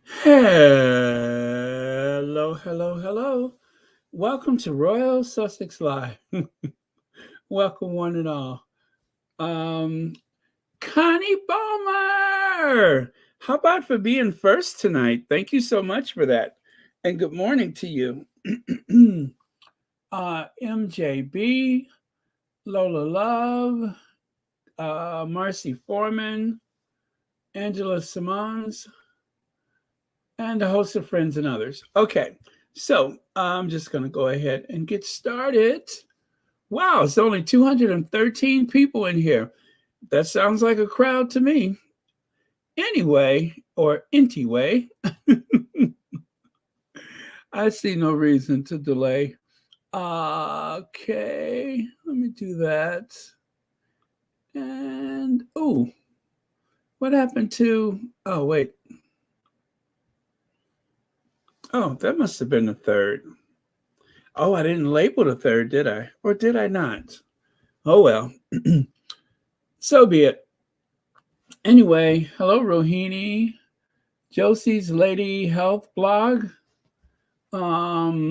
Hello, hello, hello. Welcome to Royal Sussex Live. Welcome, one and all. Um, Connie Ballmer, how about for being first tonight? Thank you so much for that. And good morning to you. MJB, Lola Love, Marcy Foreman, Angela Simons, and a host of friends and others. Okay, so I'm just going to go ahead and get started. Wow, it's only 213 people in here. That sounds like a crowd to me. Anyway, or anyway, I see no reason to delay. Okay, let me do that. And, oh, what happened to, oh, wait. Oh, that must have been the third. Oh, I didn't label the third, did I? Or did I not? Oh, well. So be it. Anyway, hello, Rohini. Josie's Lady Health blog. I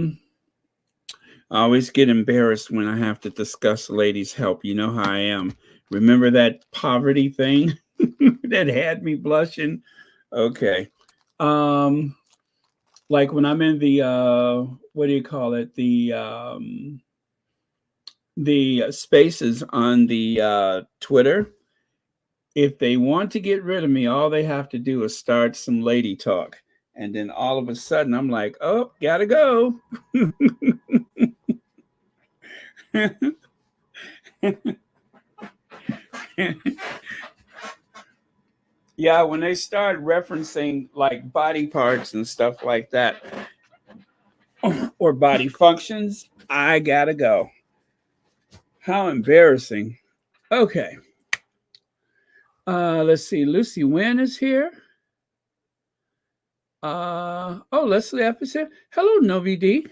always get embarrassed when I have to discuss ladies' help. You know how I am. Remember that poverty thing that had me blushing? Okay. Like when I'm in the what do you call it? The spaces on the Twitter. If they want to get rid of me, all they have to do is start some lady talk. And then all of a sudden, I'm like, oh, gotta go. Yeah, when they start referencing like body parts and stuff like that, or body functions, I gotta go. How embarrassing. Okay. Let's see. Lucy Wynn is here. Leslie F is here. Hello, Novi D.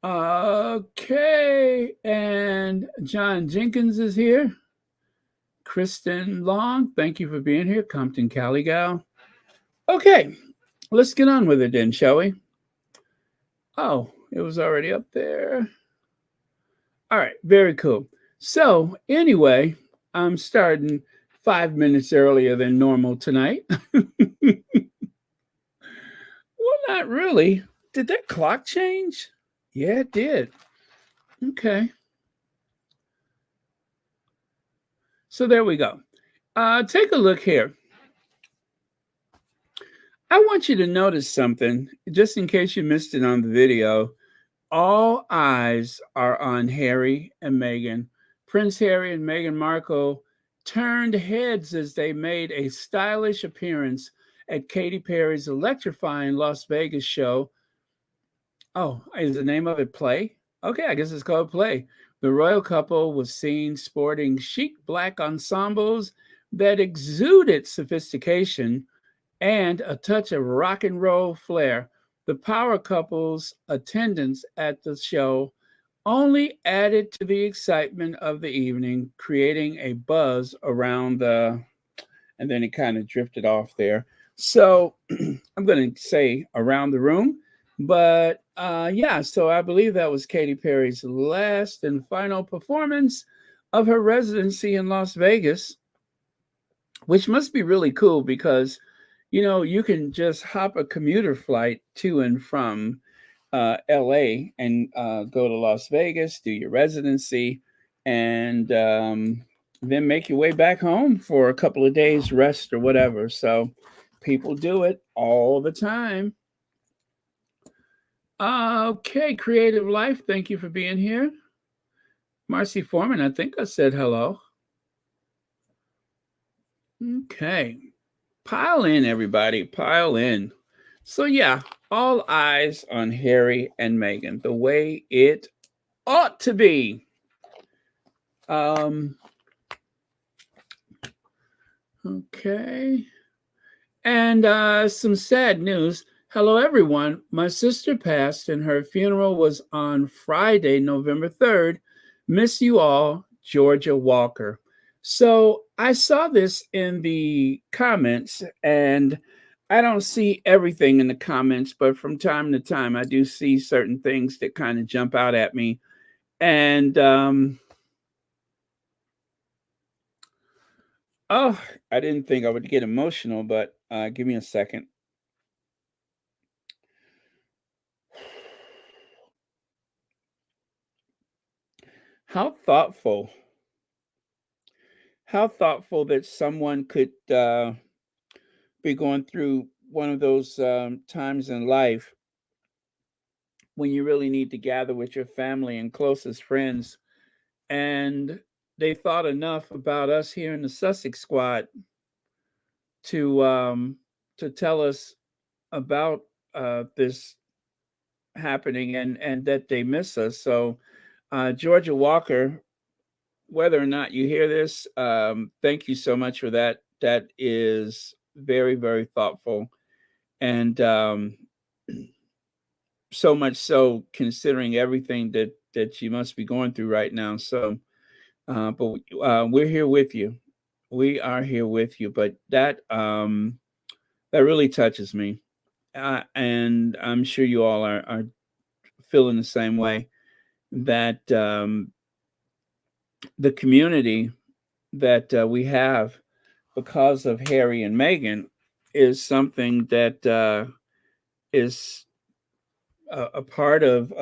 Okay, and John Jenkins is here. Kristen Long, thank you for being here. Compton Caligal. Okay, let's get on with it then, shall we? Oh, it was already up there. All right, very cool. So, anyway, I'm starting 5 minutes earlier than normal tonight. Well, not really. Did that clock change? Yeah, it did. Okay. So there we go. Take a look here. I want you to notice something, just in case you missed it on the video. All eyes are on Harry and Meghan. Prince Harry and Meghan Markle turned heads as they made a stylish appearance at Katy Perry's electrifying Las Vegas show. Oh, is the name of it Play? Okay, I guess it's called Play. The royal couple was seen sporting chic black ensembles that exuded sophistication and a touch of rock and roll flair. The power couple's attendance at the show only added to the excitement of the evening, creating a buzz around the. And then it kind of drifted off there. So I'm going to say around the room. But yeah, so I believe that was Katy Perry's last and final performance of her residency in Las Vegas, which must be really cool because you can just hop a commuter flight to and from LA and go to Las Vegas, do your residency, and then make your way back home for a couple of days rest or whatever. So people do it all the time. Okay, Creative Life, thank you for being here. Marcy Foreman, I think I said hello. Okay. Pile in, everybody. Pile in. So, yeah, all eyes on Harry and Meghan, the way it ought to be. Okay. And some sad news. Hello, everyone. My sister passed, and her funeral was on Friday, November 3rd. Miss you all, Georgia Walker. So I saw this in the comments, and I don't see everything in the comments, but from time to time, I do see certain things that kind of jump out at me. And oh, I didn't think I would get emotional, but give me a second. How thoughtful, how thoughtful that someone could be going through one of those times in life when you really need to gather with your family and closest friends. And they thought enough about us here in the Sussex squad to um, to tell us about this happening and that they miss us. So, Georgia Walker, whether or not you hear this, thank you so much for that. That is very, very thoughtful. And so much so considering everything that you must be going through right now. So, but we're here with you. We are here with you. But that really touches me, and I'm sure you all are feeling the same way. That the community that we have because of Harry and Meghan is something that is a part of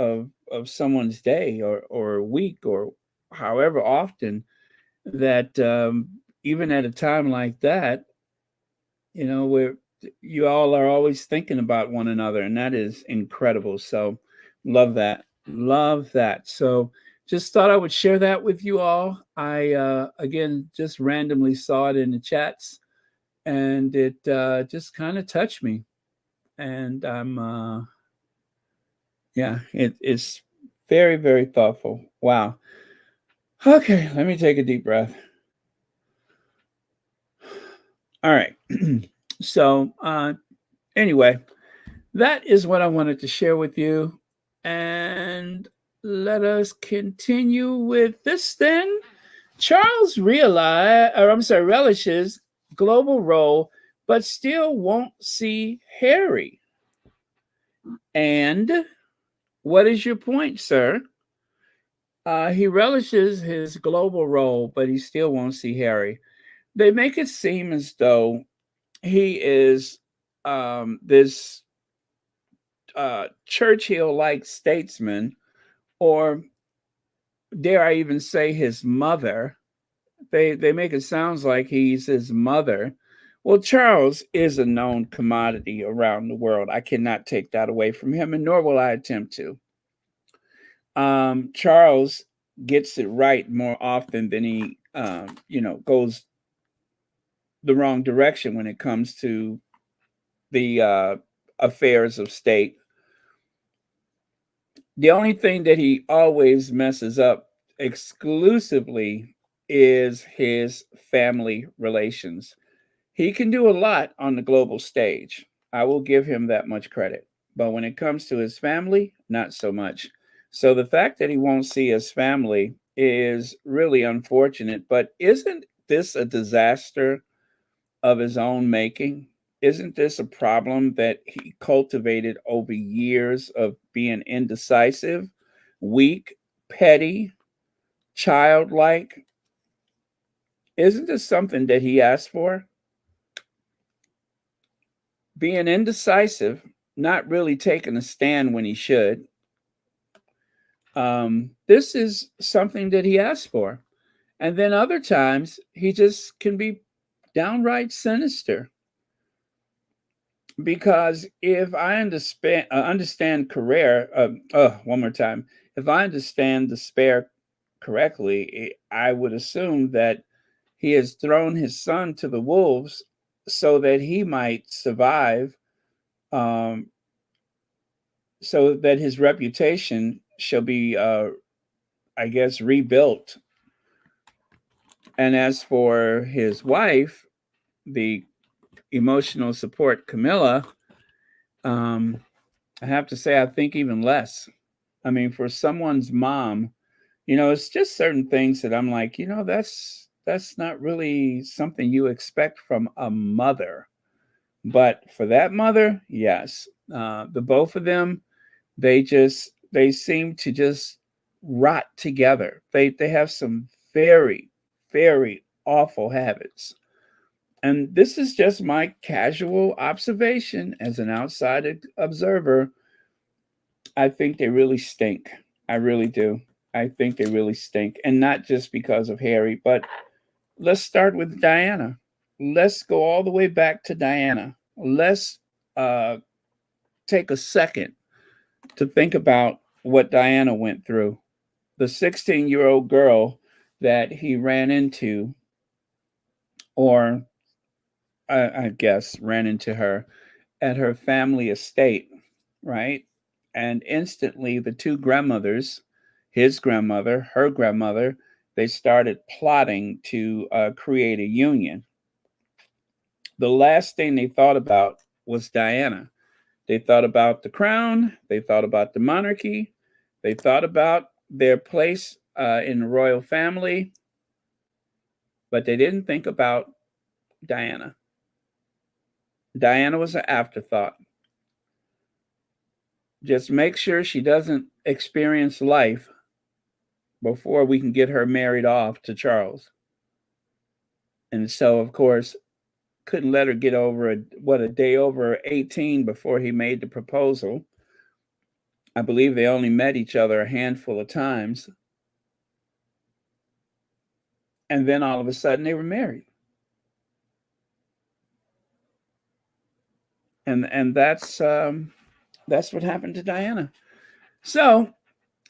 someone's day or week or however often that even at a time like that, where you all are always thinking about one another, and that is incredible. So, love that, love that. So, just thought I would share that with you all. I again just randomly saw it in the chats, and it just kind of touched me, and I'm yeah, it's very, very thoughtful. Wow. Okay, let me take a deep breath. All right. So, anyway, that is what I wanted to share with you. And let us continue with this then. Charles relishes global role, but still won't see Harry. And what is your point, sir? He relishes his global role, but he still won't see Harry. They make it seem as though he is this Churchill like statesman, or dare I even say his mother. They make it sounds like he's his mother. Well, Charles is a known commodity around the world. I cannot take that away from him, and nor will I attempt to. Charles gets it right more often than he, goes the wrong direction when it comes to the affairs of state. The only thing that he always messes up exclusively is his family relations. He can do a lot on the global stage. I will give him that much credit. But when it comes to his family, not so much. So the fact that he won't see his family is really unfortunate. But isn't this a disaster of his own making? Isn't this a problem that he cultivated over years of being indecisive, weak, petty, childlike? Isn't this something that he asked for? Being indecisive, not really taking a stand when he should. This is something that he asked for. And then other times, he just can be downright sinister. Because if I understand career, one more time, if I understand despair correctly, I would assume that he has thrown his son to the wolves so that he might survive, um, so that his reputation shall be, I guess, rebuilt. And as for his wife, the emotional support, Camilla, um, I have to say, I think even less. I mean, for someone's mom, it's just certain things that I'm like, that's not really something you expect from a mother. But for that mother, yes, the both of them, they seem to just rot together. They have some very, very awful habits. And this is just my casual observation as an outside observer. I think they really stink. I really do. I think they really stink. And not just because of Harry, but let's start with Diana. Let's go all the way back to Diana. Let's uh, take a second to think about what Diana went through. The 16-year-old girl that he ran into, or I guess ran into her at her family estate, right? And instantly, the two grandmothers, his grandmother, her grandmother, they started plotting to create a union. The last thing they thought about was Diana. They thought about the crown, they thought about the monarchy, they thought about their place in the royal family, but they didn't think about Diana. Diana was an afterthought. Just make sure she doesn't experience life before we can get her married off to Charles. And so, of course, couldn't let her get over a day over 18 before he made the proposal. I believe they only met each other a handful of times. And then all of a sudden they were married. And that's what happened to Diana. So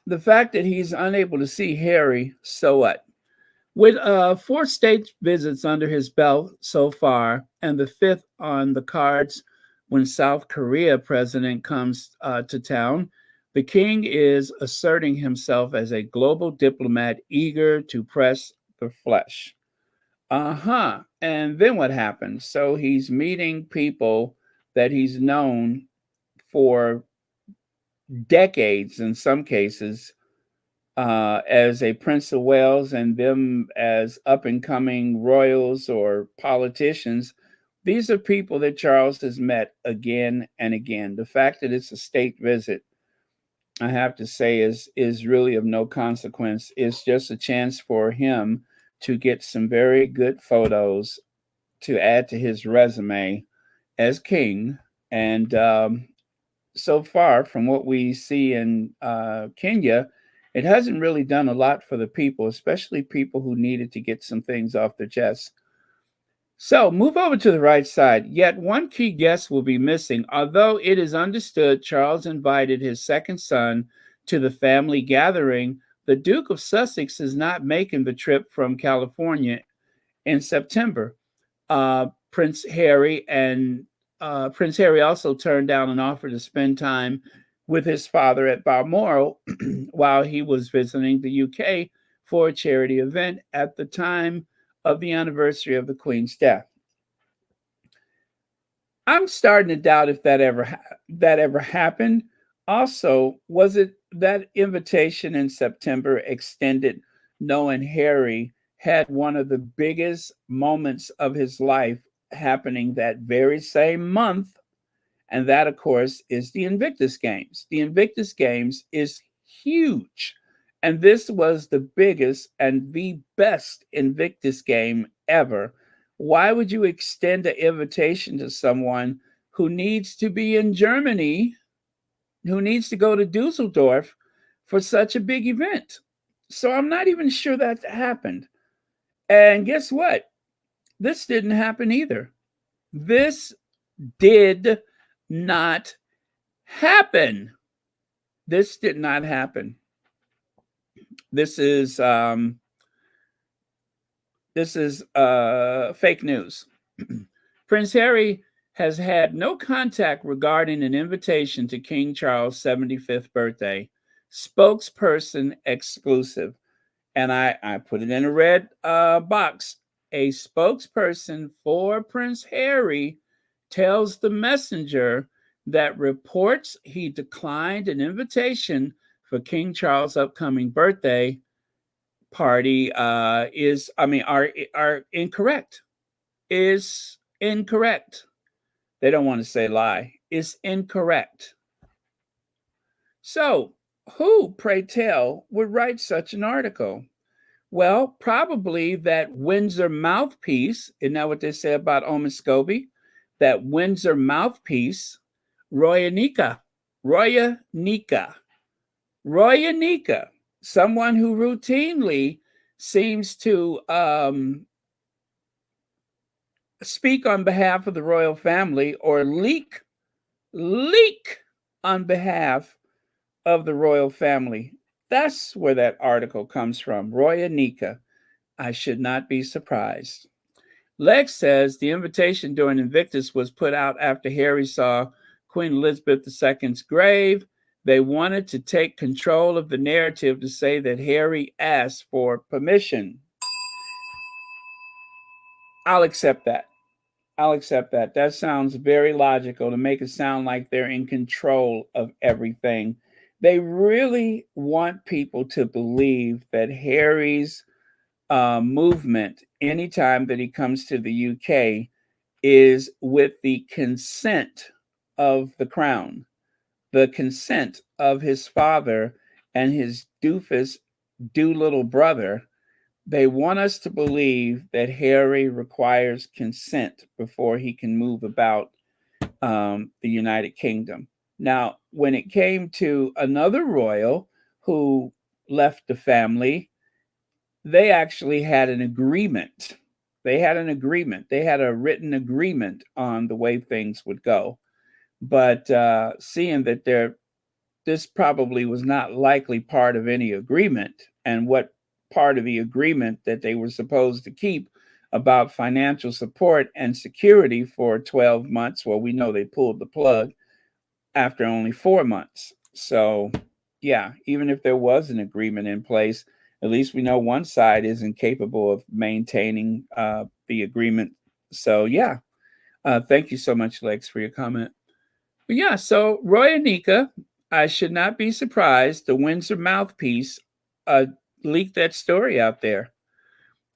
the fact that he's unable to see Harry, so what? With 4 state visits under his belt so far, and the fifth on the cards when South Korea president comes to town, the king is asserting himself as a global diplomat eager to press the flesh. Uh-huh. And then what happens? So he's meeting people that he's known for decades in some cases as a Prince of Wales and them as up and coming royals or politicians. These are people that Charles has met again and again. The fact that it's a state visit, I have to say, is really of no consequence. It's just a chance for him to get some very good photos to add to his resume as king. And so far, from what we see in Kenya, it hasn't really done a lot for the people, especially people who needed to get some things off their chest. So move over to the right side. Yet one key guest will be missing. Although it is understood Charles invited his second son to the family gathering, the Duke of Sussex is not making the trip from California in September. Prince Harry also turned down an offer to spend time with his father at Balmoral while he was visiting the UK for a charity event at the time of the anniversary of the Queen's death. I'm starting to doubt if that ever happened. Also, was it that invitation in September extended knowing Harry had one of the biggest moments of his life happening that very same month? And that, of course, is the Invictus Games. The Invictus Games is huge. And this was the biggest and the best Invictus game ever. Why would you extend an invitation to someone who needs to be in Germany, who needs to go to Dusseldorf for such a big event? So I'm not even sure that happened. And guess what? This didn't happen either. This did not happen. This did not happen. This is fake news. Prince Harry has had no contact regarding an invitation to King Charles' 75th birthday. Spokesperson exclusive. And I put it in a red box. A spokesperson for Prince Harry tells the messenger that reports he declined an invitation for King Charles' upcoming birthday party are incorrect. Is incorrect. They don't want to say lie. It's incorrect. So, who, pray tell, would write such an article? Well, probably that Windsor mouthpiece. Isn't that what they say about Omiscobi? That Windsor mouthpiece, Roya Nika. Roya Nika. Roya Nika, someone who routinely seems to speak on behalf of the royal family or leak on behalf of the royal family. That's where that article comes from. Roya Nika. I should not be surprised. Lex says the invitation during Invictus was put out after Harry saw Queen Elizabeth II's grave. They wanted to take control of the narrative to say that Harry asked for permission. I'll accept that. That sounds very logical to make it sound like they're in control of everything. They really want people to believe that Harry's movement, anytime that he comes to the UK, is with the consent of the crown, the consent of his father and his doofus Doolittle brother. They want us to believe that Harry requires consent before he can move about the United Kingdom. Now, when it came to another royal who left the family, they actually had an agreement. They had a written agreement on the way things would go. But seeing that this probably was not likely part of any agreement, and what part of the agreement that they were supposed to keep about financial support and security for 12 months, well, we know they pulled the plug after only 4 months. So, yeah, even if there was an agreement in place, at least we know one side isn't capable of maintaining the agreement. So, yeah, thank you so much, Lex, for your comment. But yeah, so Roy Anika, I should not be surprised. The Windsor mouthpiece leaked that story out there.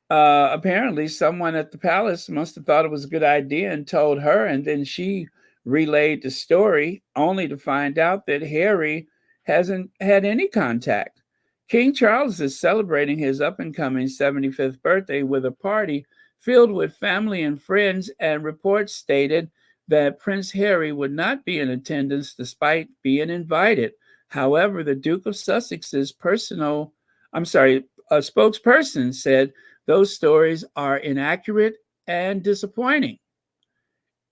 Apparently, someone at the palace must have thought it was a good idea and told her, and then she relayed the story, only to find out that Harry hasn't had any contact. King Charles is celebrating his up-and-coming 75th birthday with a party filled with family and friends, and reports stated that Prince Harry would not be in attendance despite being invited. However, the Duke of Sussex's spokesperson said those stories are inaccurate and disappointing.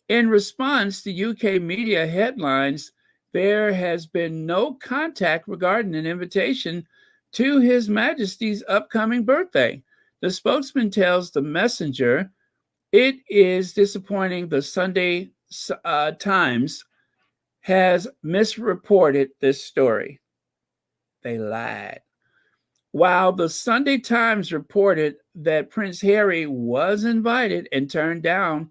In response to UK media headlines, there has been no contact regarding an invitation to His Majesty's upcoming birthday. The spokesman tells the Messenger it is disappointing the Sunday Times has misreported this story. They lied. While the Sunday Times reported that Prince Harry was invited and turned down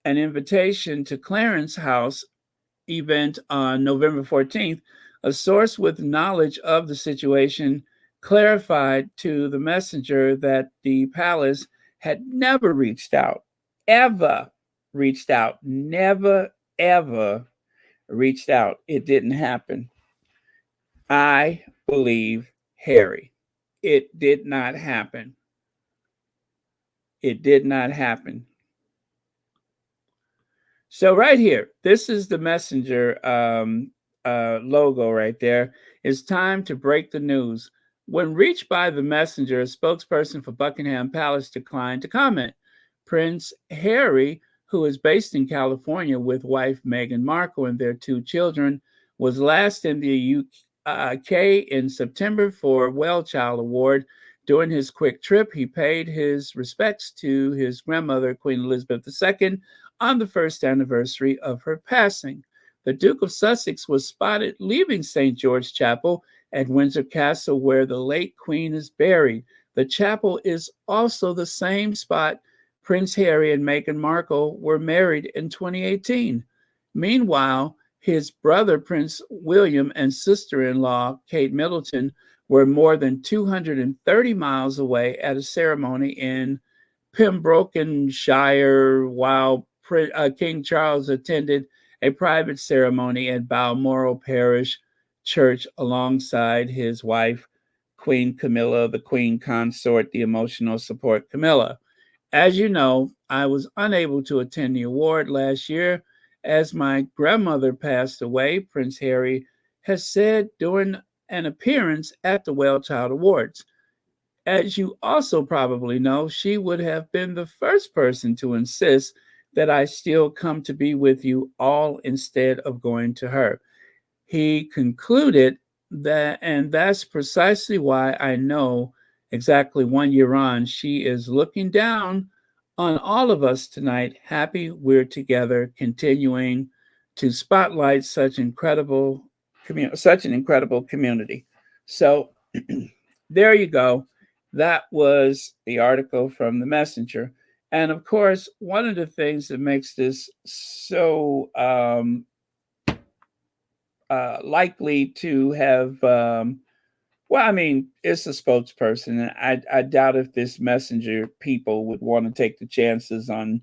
an invitation to Clarence House event on November 14th, a source with knowledge of the situation clarified to the Messenger that the palace had never reached out, never, ever reached out. It didn't happen. I believe Harry. It did not happen. It did not happen. So right here, this is the Messenger logo right there. It's time to break the news. When reached by the Messenger, a spokesperson for Buckingham Palace declined to comment. Prince Harry, who is based in California with wife Meghan Markle and their 2 children, was last in the UK in September for a Well Child Award. During his quick trip, he paid his respects to his grandmother, Queen Elizabeth II, on the first anniversary of her passing. The Duke of Sussex was spotted leaving St. George Chapel at Windsor Castle, where the late Queen is buried. The chapel is also the same spot Prince Harry and Meghan Markle were married in 2018. Meanwhile, his brother, Prince William, and sister-in-law, Kate Middleton, were more than 230 miles away at a ceremony in Pembrokeshire, while King Charles attended a private ceremony at Balmoral Parish Church alongside his wife, Queen Camilla, the Queen Consort, the emotional support Camilla. As you know, I was unable to attend the award last year as my grandmother passed away, Prince Harry has said during an appearance at the Well Child Awards. As you also probably know, she would have been the first person to insist that I still come to be with you all instead of going to her. He concluded that, and that's precisely why I know exactly 1 year on, she is looking down on all of us tonight. Happy we're together, continuing to spotlight such an incredible community. So there you go. That was the article from the Messenger. And of course, one of the things that makes this so likely to have, well, I mean, it's a spokesperson, and I doubt if this messenger people would want to take the chances on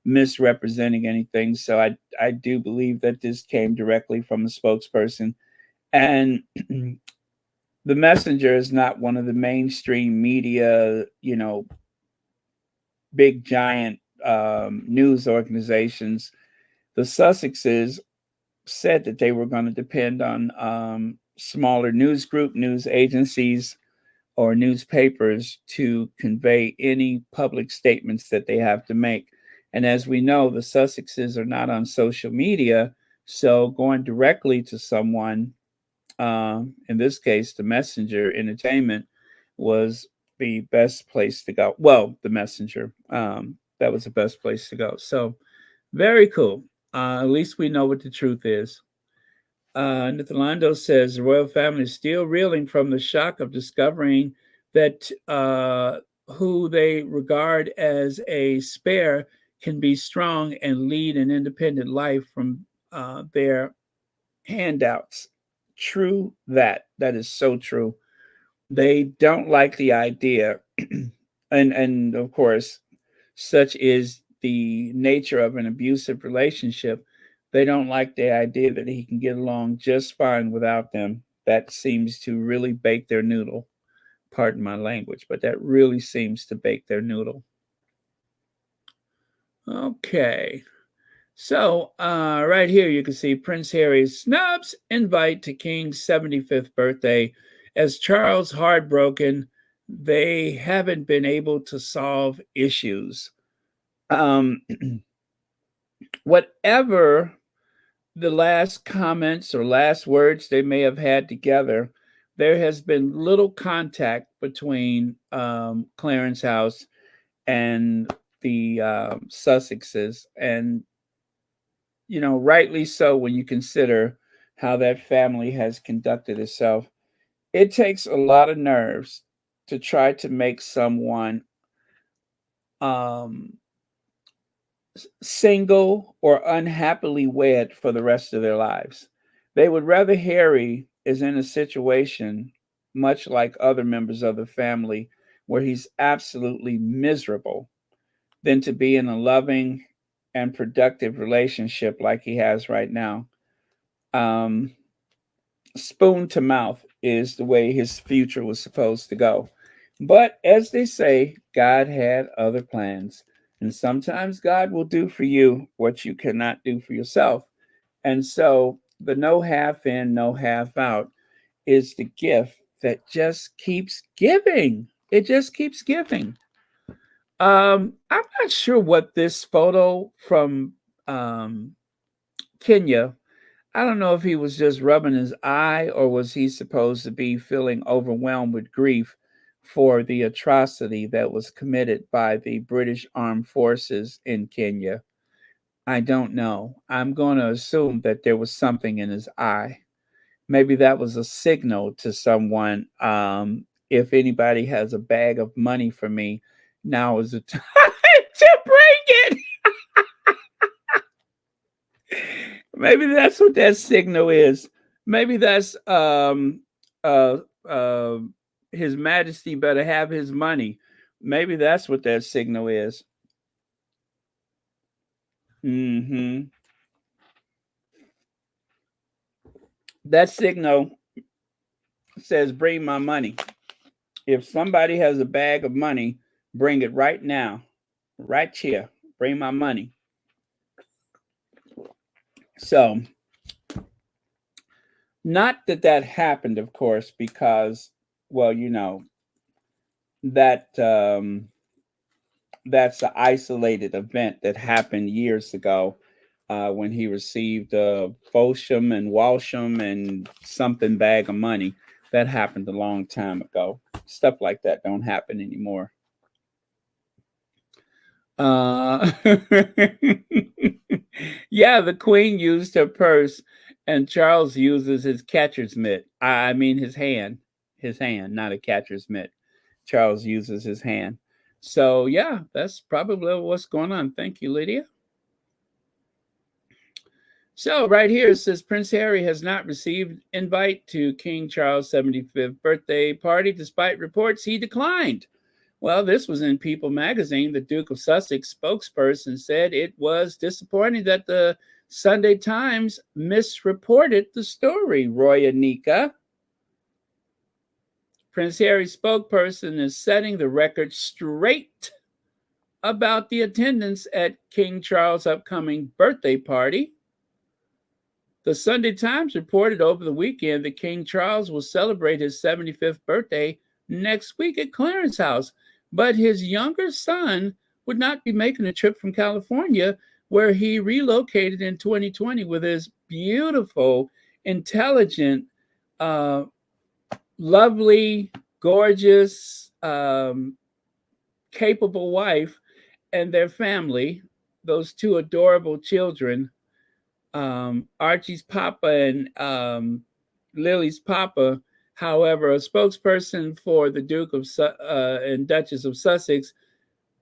misrepresenting anything. So I do believe that this came directly from a spokesperson. And the messenger is not one of the mainstream media, big giant news organizations. The Sussexes said that they were going to depend on smaller news agencies, or newspapers to convey any public statements that they have to make. And as we know, the Sussexes are not on social media, so going directly to someone, in this case, the Messenger Entertainment, was the best place to go. Well, the Messenger, that was the best place to go. So very cool. At least we know what the truth is. Nithalando says the royal family is still reeling from the shock of discovering that who they regard as a spare can be strong and lead an independent life from their handouts. True that. That is so true. They don't like the idea, and of course, such is the nature of an abusive relationship. They don't like the idea that he can get along just fine without them. That seems to really bake their noodle. Pardon my language, but that really seems to bake their noodle. Okay. So, right here you can see Prince Harry snubs invite to King's 75th birthday. As Charles heartbroken, they haven't been able to solve issues. Um, whatever the last comments or last words they may have had together, there has been little contact between Clarence House and the Sussexes. And, rightly so when you consider how that family has conducted itself. It takes a lot of nerves to try to make someone um, single or unhappily wed for the rest of their lives. They would rather Harry is in a situation much like other members of the family where he's absolutely miserable than to be in a loving and productive relationship like he has right now. Um, Spoon to mouth is the way his future was supposed to go. But as they say, God had other plans. And sometimes God will do for you what you cannot do for yourself. And so the no half in, no half out is the gift that just keeps giving. It just keeps giving. I'm not sure what this photo from Kenya, I don't know if he was just rubbing his eye or was he supposed to be feeling overwhelmed with grief for the atrocity that was committed by the British Armed Forces in Kenya. I don't know. I'm going to assume that there was something in his eye. Maybe that was a signal to someone. If anybody has a bag of money for me, now is the time to bring it. Maybe that's what that signal is. Maybe that's uh uh His Majesty better have his money. Maybe that's what that signal is. Mm-hmm. That signal says, bring my money. If somebody has a bag of money, bring it right now. Right here. Bring my money. So, not that that happened, of course, because, well, that that's an isolated event that happened years ago when he received Folsham and Walsham and something bag of money. That happened a long time ago. Stuff like that don't happen anymore. Uh, yeah, the Queen used her purse, and Charles uses his catcher's mitt. I mean his hand, not a catcher's mitt. Charles uses his hand. So yeah, that's probably what's going on. Thank you, Lydia. So right here it says Prince Harry has not received invite to King Charles' 75th birthday party, despite reports he declined. Well, this was in People magazine. The Duke of Sussex spokesperson said it was disappointing that the Sunday Times misreported the story. Roya Nika, Prince Harry's spokesperson, is setting the record straight about the attendance at King Charles' upcoming birthday party. The Sunday Times reported over the weekend that King Charles will celebrate his 75th birthday next week at Clarence House, but his younger son would not be making a trip from California, where he relocated in 2020 with his beautiful, intelligent, lovely, gorgeous, capable wife and their family, those two adorable children, Archie's papa and Lily's papa. However, a spokesperson for the Duke of and Duchess of Sussex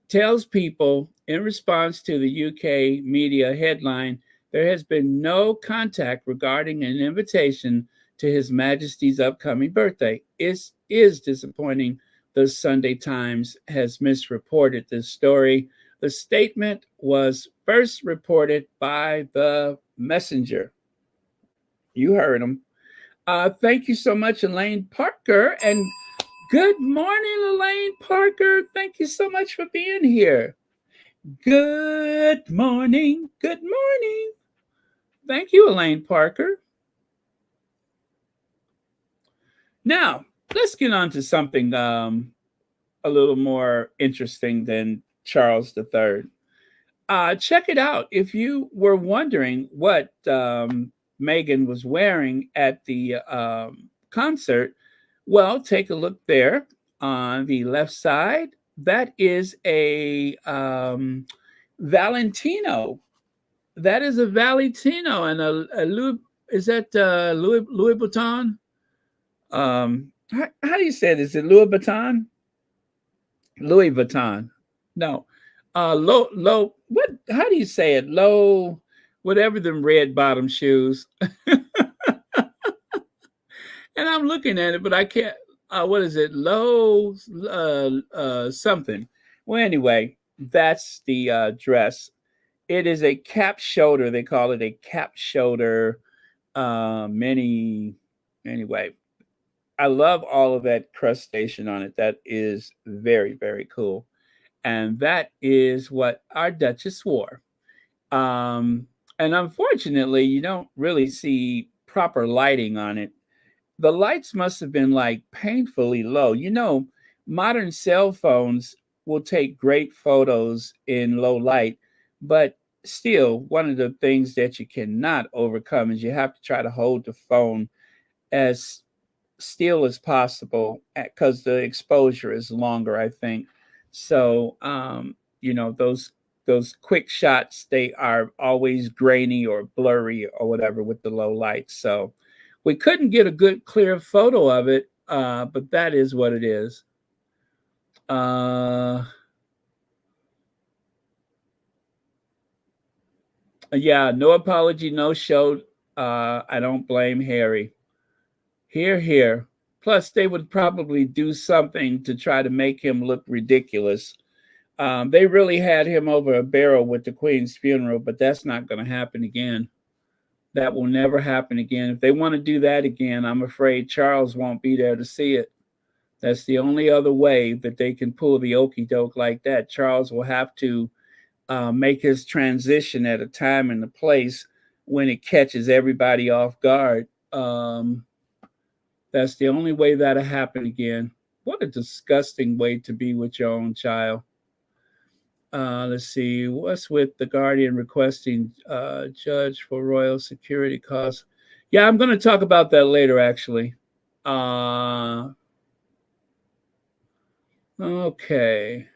tells people in response to the UK media headline, there has been no contact regarding an invitation to His Majesty's upcoming birthday. It is disappointing. The Sunday Times has misreported this story. The statement was first reported by the Messenger. You heard him. Thank you so much, Elaine Parker. And good morning, Elaine Parker. Thank you so much for being here. Good morning. Good morning. Thank you, Elaine Parker. Now, let's get on to something a little more interesting than Charles III. Check it out. If you were wondering what Meghan was wearing at the concert, well, take a look there on the left side. That is a Valentino. That is a Valentino and a Louis. Is that Louis Vuitton? How do you say this? Is it Louis Vuitton? Louis Vuitton. No. Low. What? How do you say it? Low. Whatever them red bottom shoes. And I'm looking at it, but I can't. What is it? Low something. Well, anyway, that's the dress. It is a cap shoulder. They call it a cap shoulder. Many. Anyway, I love all of that crustacean on it. That is very, very cool. And that is what our Duchess wore. Um, and unfortunately, you don't really see proper lighting on it. The lights must have been like painfully low. Modern cell phones will take great photos in low light, but still, one of the things that you cannot overcome is you have to try to hold the phone as still as possible because the exposure is longer, I think. So, those quick shots, they are always grainy or blurry or whatever with the low light. So we couldn't get a good clear photo of it, but that is what it is. Yeah, no apology, no show. I don't blame Harry. Here, here. Plus, they would probably do something to try to make him look ridiculous. They really had him over a barrel with the Queen's funeral, but that's not going to happen again. That will never happen again. If they want to do that again, I'm afraid Charles won't be there to see it. That's the only other way that they can pull the okey doke like that. Charles will have to make his transition at a time and a place when it catches everybody off guard. That's the only way that'll happen again. What a disgusting way to be with your own child. Let's see, what's with the Guardian requesting judge for royal security costs? Yeah, I'm going to talk about that later, actually. Okay.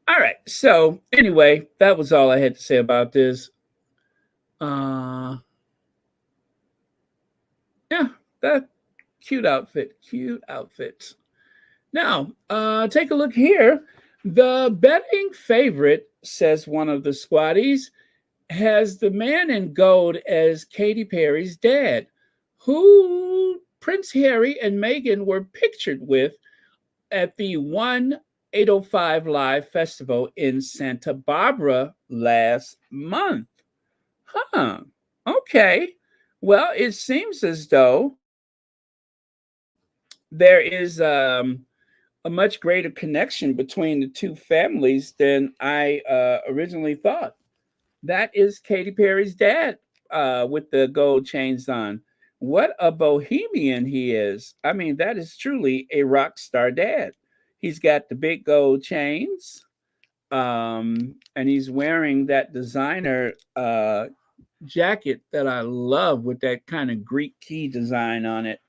All right. So anyway, that was all I had to say about this. Uh, yeah, that cute outfit. Cute outfits. Now, take a look here. The betting favorite, says one of the squatties, has the man in gold as Katy Perry's dad, who Prince Harry and Meghan were pictured with at the 1805 Live Festival in Santa Barbara last month. Huh. Okay. Well, it seems as though there is a much greater connection between the two families than I originally thought. That is Katy Perry's dad with the gold chains on. What a bohemian he is. I mean, that is truly a rock star dad. He's got the big gold chains, and he's wearing that designer jacket that I love with that kind of Greek key design on it.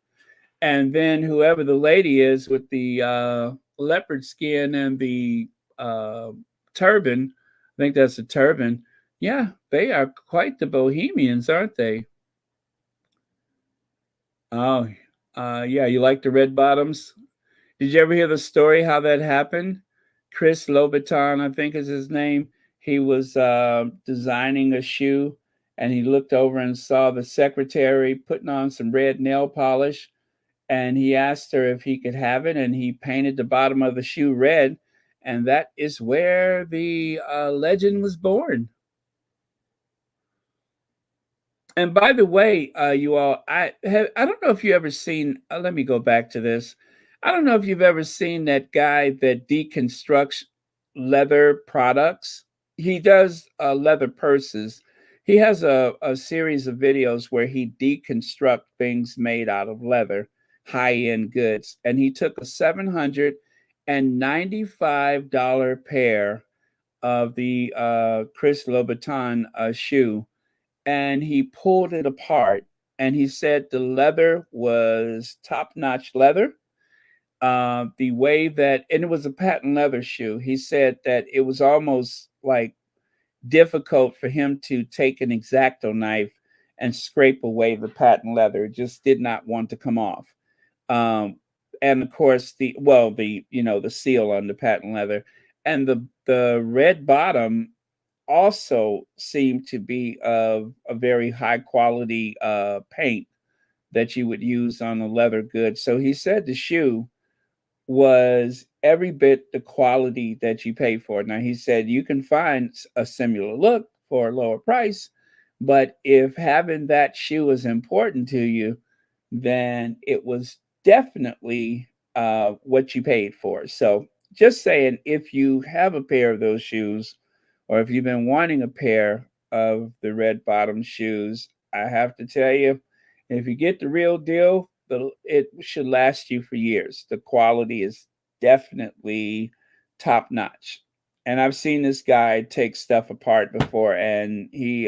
And then whoever the lady is with the leopard skin and the uh, turban, I think that's a turban. Yeah, they are quite the bohemians, aren't they? Oh, yeah, you like the red bottoms? Did you ever hear the story how that happened? Chris Louboutin, I think is his name. He was designing a shoe, and he looked over and saw the secretary putting on some red nail polish, and he asked her if he could have it, and he painted the bottom of the shoe red, and that is where the legend was born. And by the way, you all, I don't know if you ever seen. Let me go back to this. I don't know if you've ever seen that guy that deconstructs leather products. He does leather purses. He has a series of videos where he deconstruct things made out of leather, high end goods, and he took a $795 pair of the Chris Louboutin shoe, and he pulled it apart, and he said the leather was top-notch leather. The way that, and it was a patent leather shoe, he said that it was almost like difficult for him to take an X-Acto knife and scrape away the patent leather. It just did not want to come off. um, and of course the seal on the patent leather, and the red bottom also seemed to be of a very high quality paint that you would use on a leather good. So he said the shoe was every bit the quality that you pay for. Now he said you can find a similar look for a lower price, but if having that shoe is important to you, then it was definitely what you paid for. So just saying, if you have a pair of those shoes, or if you've been wanting a pair of the red bottom shoes, I have to tell you, if you get the real deal, it should last you for years. The quality is definitely top notch. And I've seen this guy take stuff apart before, and he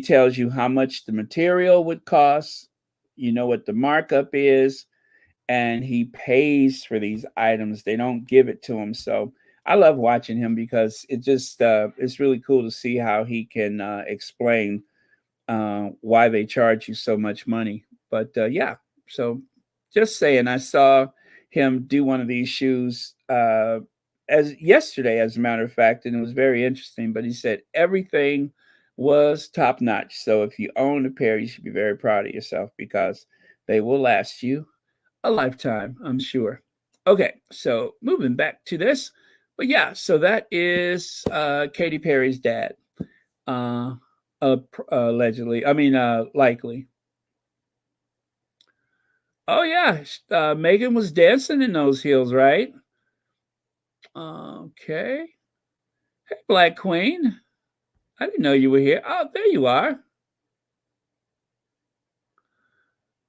tells you how much the material would cost, you know what the markup is, and he pays for these items. They don't give it to him. So I love watching him because it's really cool to see how he can explain why they charge you so much money. But yeah, so just saying, I saw him do one of these shoes as yesterday, as a matter of fact, and it was very interesting. But he said everything was top notch. So if you own a pair, you should be very proud of yourself because they will last you a lifetime, I'm sure. Okay, so moving back to this, But yeah, so that is Katy Perry's dad, uh, allegedly. I mean, likely. Oh yeah, Meghan was dancing in those heels, right? Okay. Hey, Black Queen. I didn't know you were here. Oh, there you are.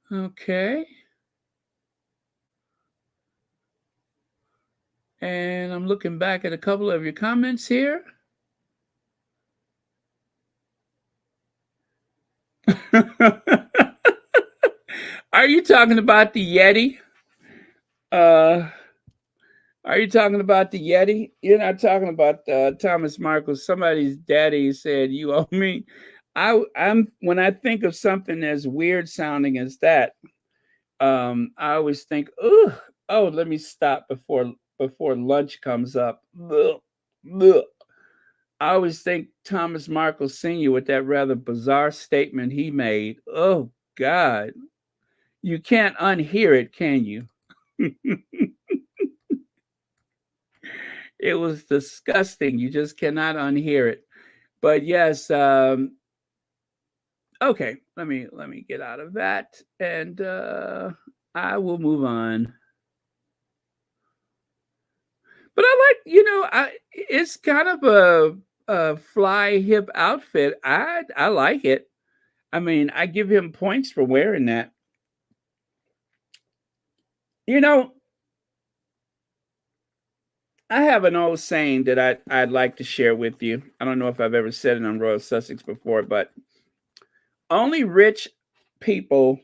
Okay. And I'm looking back at a couple of your comments here. Are you talking about the Yeti? Uh, are you talking about the Yeti? You're not talking about Thomas Markle. Somebody's daddy said you owe me. I'm when I think of something as weird sounding as that, I always think, ugh, oh, let me stop before lunch comes up. Ugh, ugh. I always think Thomas Markle Sr. with that rather bizarre statement he made. Oh God, you can't unhear it, can you? It was disgusting. You just cannot unhear it. But yes, okay. Let me get out of that, and I will move on. But I like, it's kind of a fly hip outfit. I like it. I mean, I give him points for wearing that. You know, I have an old saying that I'd like to share with you. I don't know if I've ever said it on Royal Sussex before, but only rich people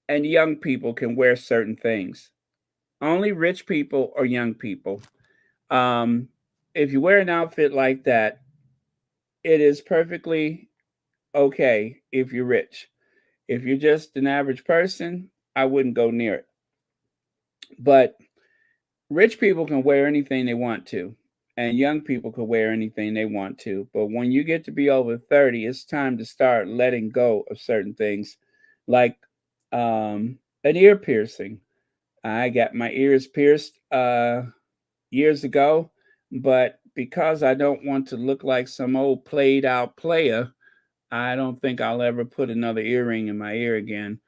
and young people can wear certain things. Only rich people or young people. Um, if you wear an outfit like that, it is perfectly okay if you're rich. If you're just an average person, I wouldn't go near it. But rich people can wear anything they want to, and young people can wear anything they want to. But when you get to be over 30, it's time to start letting go of certain things, like an ear piercing. I got my ears pierced years ago, but because I don't want to look like some old played out player, I don't think I'll ever put another earring in my ear again.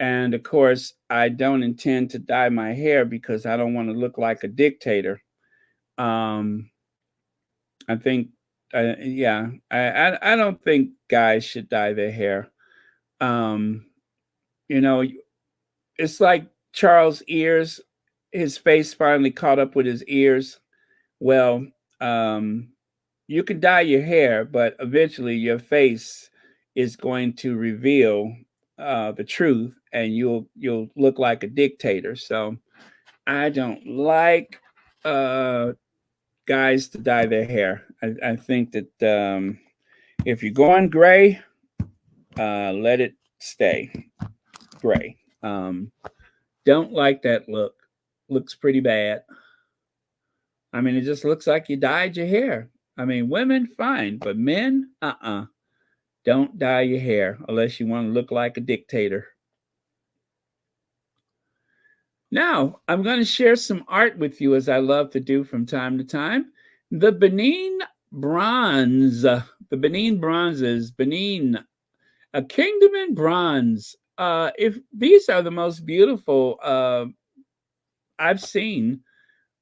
And of course, I don't intend to dye my hair because I don't want to look like a dictator. Um, I think, yeah, I don't think guys should dye their hair. Um, you know, it's like Charles' ears. His face finally caught up with his ears. Well, um, you can dye your hair, but eventually your face is going to reveal the truth, and you'll look like a dictator. So I don't like uh, guys to dye their hair. I think that if you're going gray, let it stay gray. Don't like that look. Looks pretty bad. I mean, it just looks like you dyed your hair. I mean, women, fine, but men, don't dye your hair unless you want to look like a dictator. Now, I'm going to share some art with you as I love to do from time to time. The Benin bronze, the Benin bronzes, Benin, a kingdom in bronze. If these are the most beautiful I've seen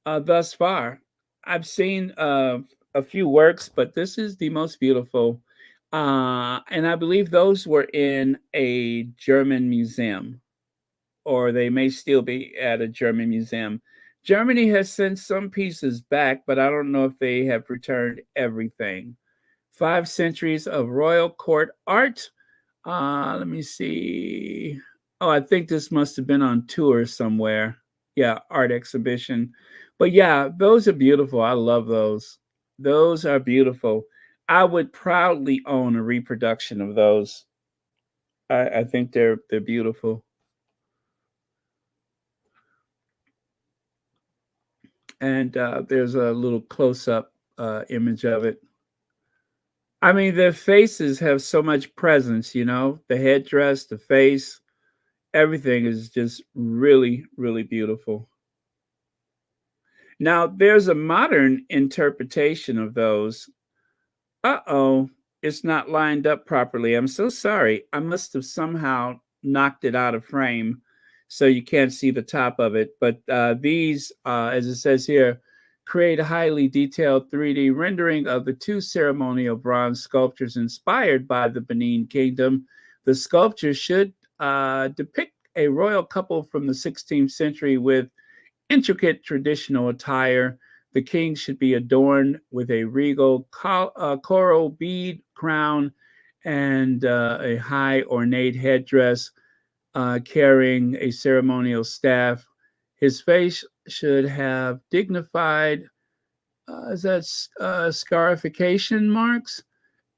thus far. I've seen a few works, but this is the most beautiful. And I believe those were in a German museum, or they may still be at a German museum. Germany has sent some pieces back, but I don't know if they have returned everything. 5 centuries of royal court art. Let me see. Oh, I think this must have been on tour somewhere. Yeah, art exhibition. But yeah, those are beautiful. I love those. Those are beautiful. I would proudly own a reproduction of those. I think they're beautiful. And there's a little close up image of it. I mean, their faces have so much presence, the headdress, the face, everything is just really, really beautiful. Now, there's a modern interpretation of those. Uh-oh, it's not lined up properly. I'm so sorry. I must have somehow knocked it out of frame so you can't see the top of it. But these, as it says here, create a highly detailed 3D rendering of the two ceremonial bronze sculptures inspired by the Benin Kingdom. The sculpture should depict a royal couple from the 16th century with intricate traditional attire. The king should be adorned with a regal coral bead crown and a high ornate headdress, carrying a ceremonial staff. His face should have dignified, is that scarification marks?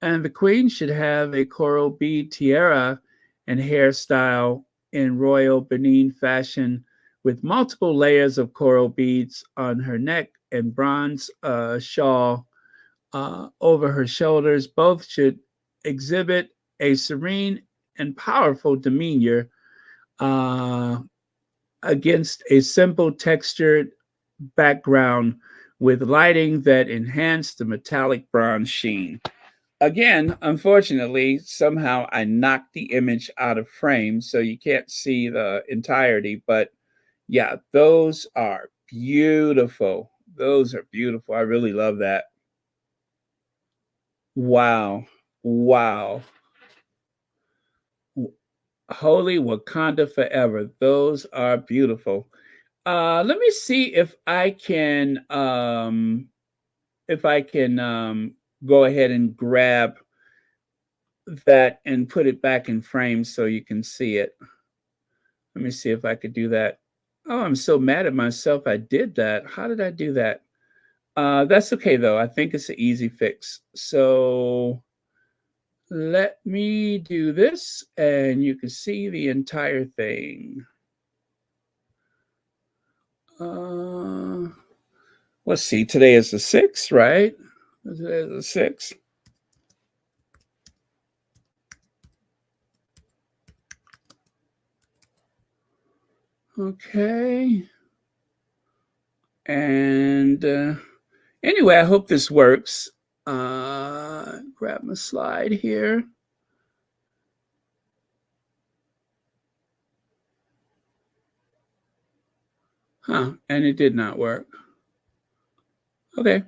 And the queen should have a coral bead tiara and hairstyle in royal Benin fashion with multiple layers of coral beads on her neck and bronze shawl over her shoulders. Both should exhibit a serene and powerful demeanor uh, against a simple textured background with lighting that enhanced the metallic bronze sheen. Again, unfortunately, somehow I knocked the image out of frame, so you can't see the entirety. But yeah, those are beautiful. Those are beautiful. I really love that. Wow. Wow. Holy Wakanda forever. Those are beautiful. Let me see if I can go ahead and grab that and put it back in frame so you can see it. Let me see if I could do that. Oh, I'm so mad at myself. I did that. How did I do that? That's okay though. I think it's an easy fix. So let me do this and you can see the entire thing. Let's see. Today is the 6th, right? Today is the 6th. Okay. And anyway, I hope this works. Grab my slide here. Huh, and it did not work. Okay,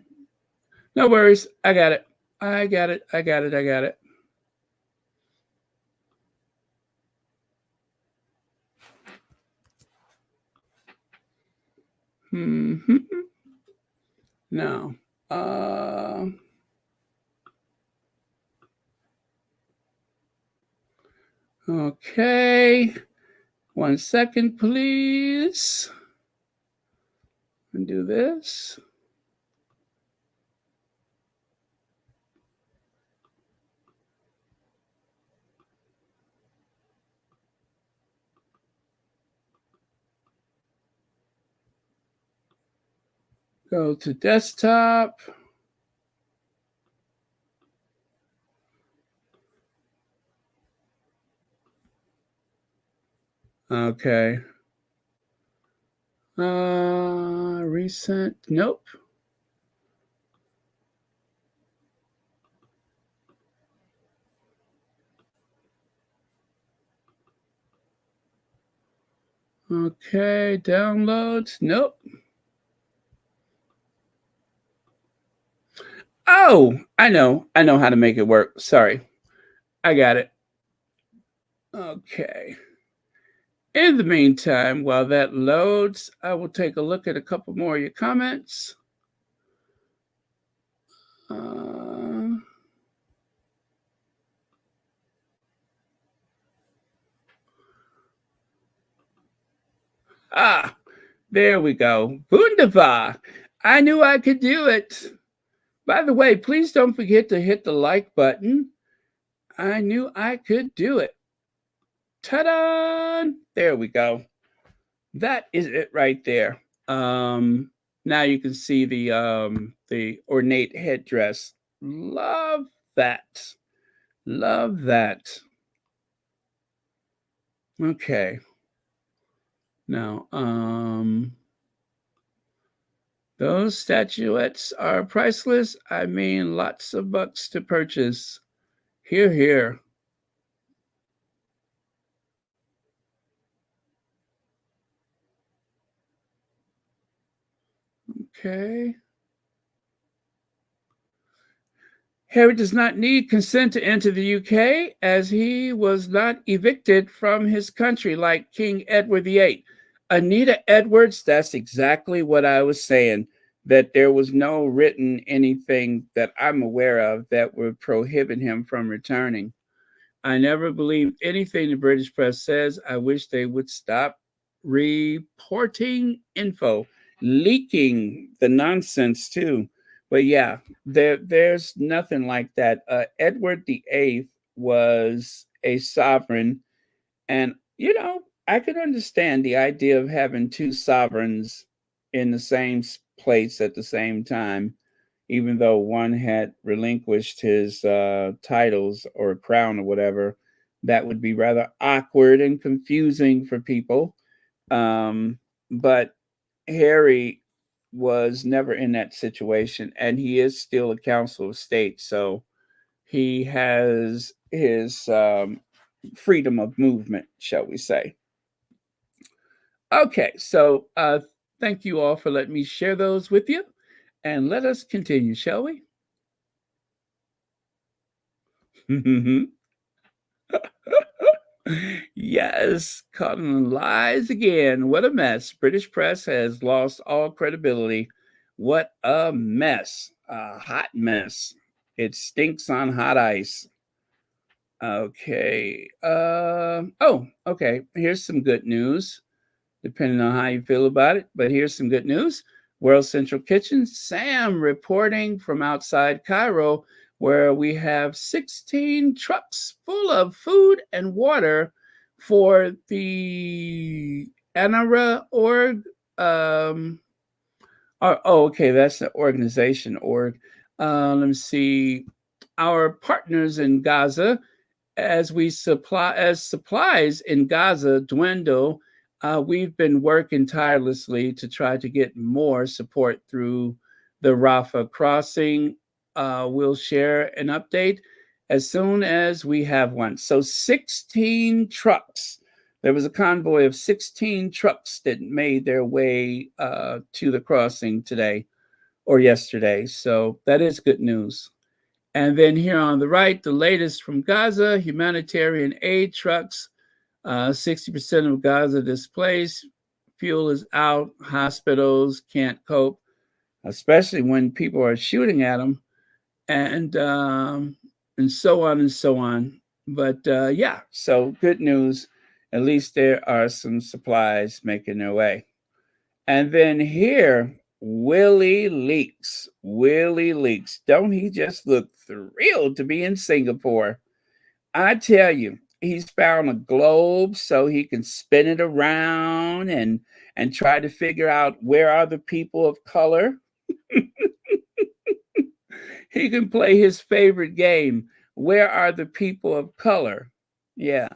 no worries. I got it. I got it. I got it. I got it. Mm-hmm. Now, okay. 1 second, please. And do this. Go to desktop. Okay. Recent. Nope. Okay. Downloads. Nope. Oh, I know. I know how to make it work. Sorry. I got it. Okay. In the meantime, while that loads, I will take a look at a couple more of your comments. There we go. Wunderbar. I knew I could do it. By the way, please don't forget to hit the like button. I knew I could do it. Ta-da! There we go. That is it right there. Now you can see the ornate headdress. Love that. Love that. Okay. Now, Those statuettes are priceless. I mean, lots of bucks to purchase. Here, here. Okay. Harry does not need consent to enter the UK as he was not evicted from his country like King Edward VIII. Anita Edwards, that's exactly what I was saying, that there was no written anything that I'm aware of that would prohibit him from returning. I never believed anything the British press says. I wish they would stop reporting info, leaking the nonsense too. But yeah, there's nothing like that. Edward the Eighth was a sovereign, and I could understand the idea of having two sovereigns in the same place at the same time, even though one had relinquished his titles or crown or whatever. That would be rather awkward and confusing for people. But Harry was never in that situation, and he is still a council of state, so he has his freedom of movement, shall we say. Okay, so thank you all for letting me share those with you, and let us continue, shall we? Yes, caught in lies again. What a mess. British press has lost all credibility. What a mess. A hot mess. It stinks on hot ice. Okay. Okay. Here's some good news, depending on how you feel about it. But here's some good news. World Central Kitchen, Sam reporting from outside Cairo, where we have 16 trucks full of food and water for the Anara org. Okay, that's the organization org. Let me see. Our partners in Gaza, as supplies in Gaza dwindle, we've been working tirelessly to try to get more support through the Rafah crossing. We'll share an update as soon as we have one. So 16 trucks. There was a convoy of 16 trucks that made their way to the crossing today or yesterday. So that is good news. And then here on the right, the latest from Gaza, humanitarian aid trucks. 60% of Gaza displaced. Fuel is out. Hospitals can't cope, especially when people are shooting at them, and so on and so on. But yeah, so good news. At least there are some supplies making their way. And then here, Willie Leaks. Willie Leaks. Don't he just look thrilled to be in Singapore? I tell you, he's found a globe so he can spin it around and try to figure out where are the people of color. He can play his favorite game. Where are the people of color? Yeah.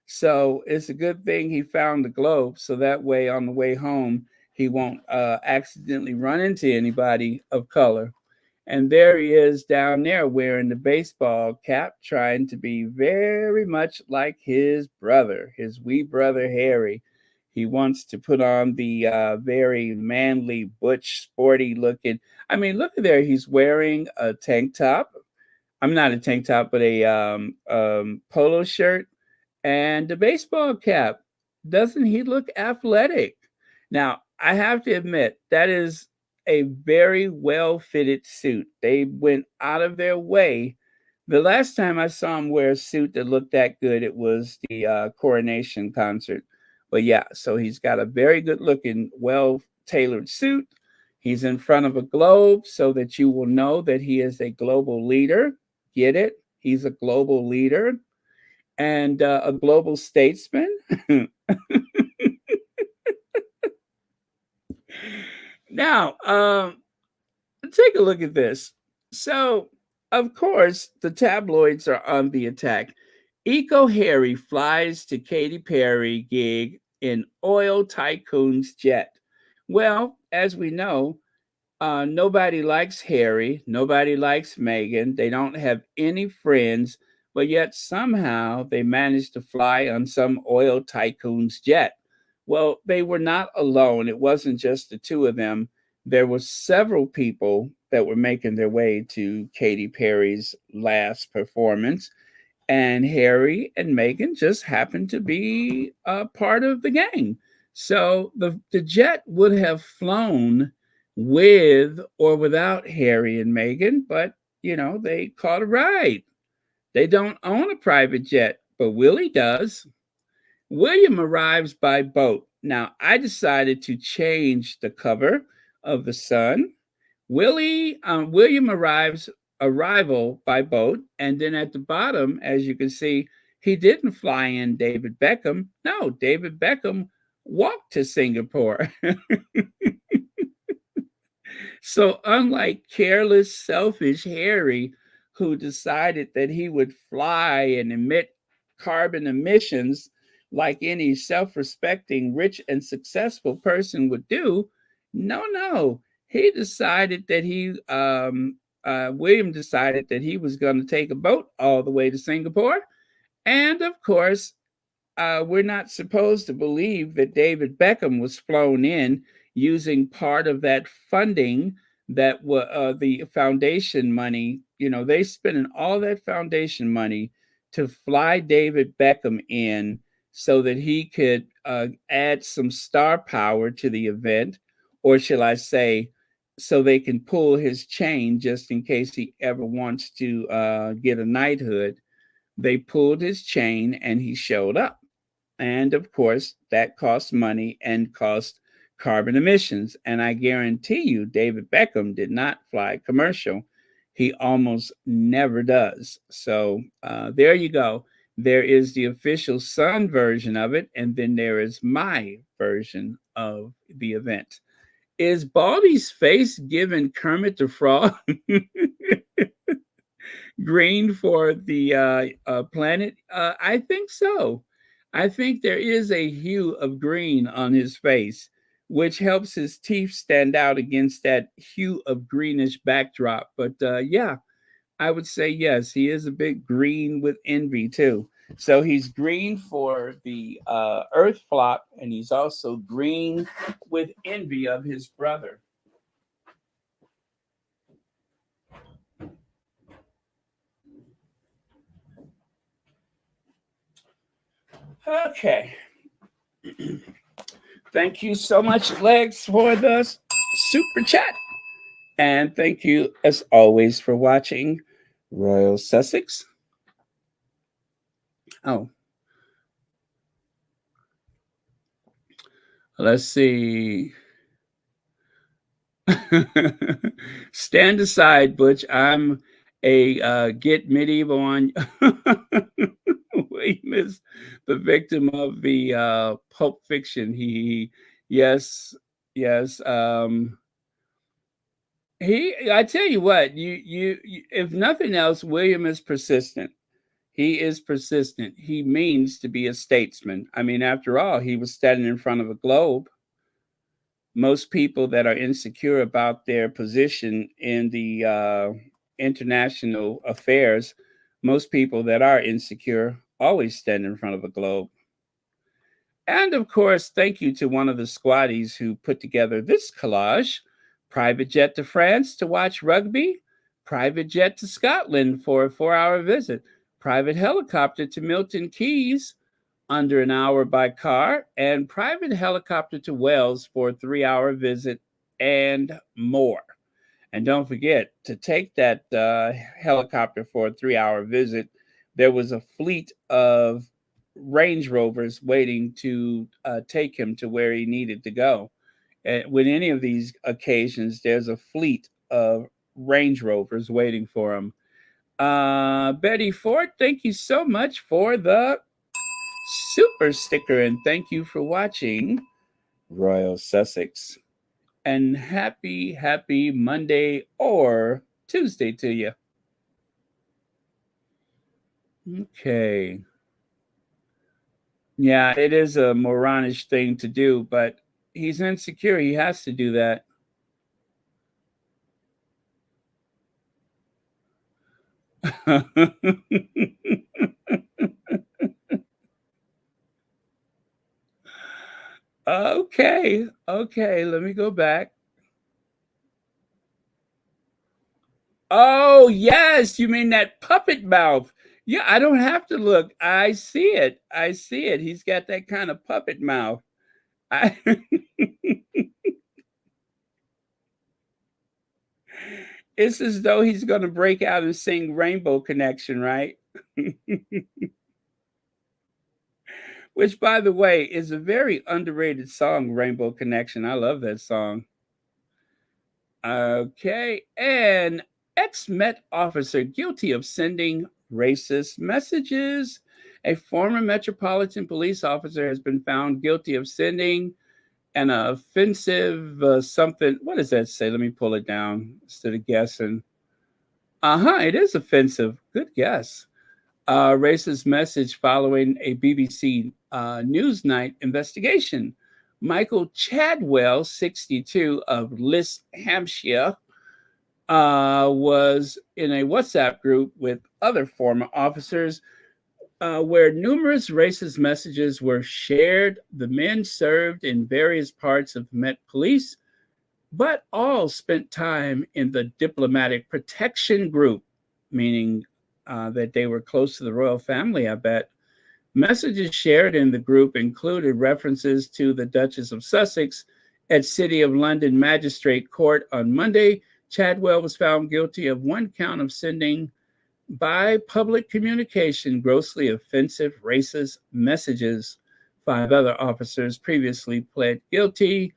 So it's a good thing he found the globe so that way on the way home he won't accidentally run into anybody of color. And there he is down there wearing the baseball cap, trying to be very much like his brother, his wee brother Harry. He wants to put on the very manly, butch, sporty looking. I mean, look at there. He's wearing a tank top. I'm not a tank top, but a polo shirt and a baseball cap. Doesn't he look athletic? Now, I have to admit, that is a very well fitted suit. They went out of their way. The last time I saw him wear a suit that looked that good, it was the Coronation concert. But yeah, so he's got a very good looking, well tailored suit. He's in front of a globe so that you will know that he is a global leader. Get it? He's a global leader and a global statesman. Now, take a look at this. So, of course, the tabloids are on the attack. Eco Harry flies to Katy Perry gig in oil tycoon's jet. Well, as we know, Nobody likes Harry. Nobody likes Meghan. They don't have any friends, but yet somehow they managed to fly on some oil tycoon's jet. Well, they were not alone. It wasn't just the two of them. There were several people that were making their way to Katy Perry's last performance, and Harry and Meghan just happened to be a part of the gang. So the jet would have flown with or without Harry and Meghan, but they caught a ride. They don't own a private jet, but Willie does. William arrives by boat. Now, I decided to change the cover of the Sun. William arrival by boat, and then at the bottom, as you can see, he didn't fly in David Beckham. No, David Beckham walked to Singapore. So, unlike careless, selfish Harry, who decided that he would fly and emit carbon emissions like any self respecting, rich, and successful person would do, no. He decided that William decided that he was going to take a boat all the way to Singapore. And of course, we're not supposed to believe that David Beckham was flown in using part of that funding that the foundation money. They spending all that foundation money to fly David Beckham in so that he could add some star power to the event, or shall I say, so they can pull his chain just in case he ever wants to get a knighthood. They pulled his chain and he showed up. And of course, that costs money and cost carbon emissions. And I guarantee you, David Beckham did not fly commercial. He almost never does. So there you go. There is the official Sun version of it, and then there is my version of the event. Is Baldy's face giving Kermit the Frog green for the planet? I think so. I think there is a hue of green on his face, which helps his teeth stand out against that hue of greenish backdrop. But yeah, I would say yes, he is a bit green with envy too. So he's green for the Earth flock, and he's also green with envy of his brother. Okay. Thank you so much, Legs, for the super chat. And thank you, as always, for watching Royal Sussex. Oh, let's see. Stand aside, Butch. I'm a get medieval on. William is the victim of the Pulp Fiction. Yes, yes. I tell you what, if nothing else, William is persistent. He is persistent. He means to be a statesman. I mean, after all, he was standing in front of a globe. Most people that are insecure about their position in the international affairs, most people that are insecure always stand in front of a globe. And of course, thank you to one of the squaddies who put together this collage. Private jet to France to watch rugby, private jet to Scotland for a 4-hour visit, private helicopter to Milton Keyes under an hour by car, and private helicopter to Wales for a 3-hour visit, and more. And don't forget to take that helicopter for a 3-hour visit. There was a fleet of Range Rovers waiting to take him to where he needed to go. And with any of these occasions, there's a fleet of Range Rovers waiting for him. Betty Ford, thank you so much for the super sticker, and thank you for watching Royal Sussex. And happy Monday or Tuesday to you. Okay. Yeah, it is a moronish thing to do, but he's insecure. He has to do that. Okay, okay, let me go back. Oh, yes, you mean that puppet mouth. Yeah, I don't have to look. I see it. I see it. He's got that kind of puppet mouth. I It's as though he's gonna break out and sing Rainbow Connection, right? Which, by the way, is a very underrated song, Rainbow Connection. I love that song. Okay, and ex-Met officer guilty of sending racist messages. A former Metropolitan Police officer has been found guilty of sending an offensive something. What does that say? Let me pull it down instead of guessing. It is offensive. Good guess. Racist message following a BBC Newsnight investigation. Michael Chadwell, 62, of List, Hampshire, was in a WhatsApp group with other former officers where numerous racist messages were shared. The men served in various parts of Met Police, but all spent time in the diplomatic protection group, meaning that they were close to the royal family, I bet. Messages shared in the group included references to the Duchess of Sussex at City of London Magistrate Court on Monday. Chadwell was found guilty of one count of sending by public communication grossly offensive racist messages. Five other officers previously pled guilty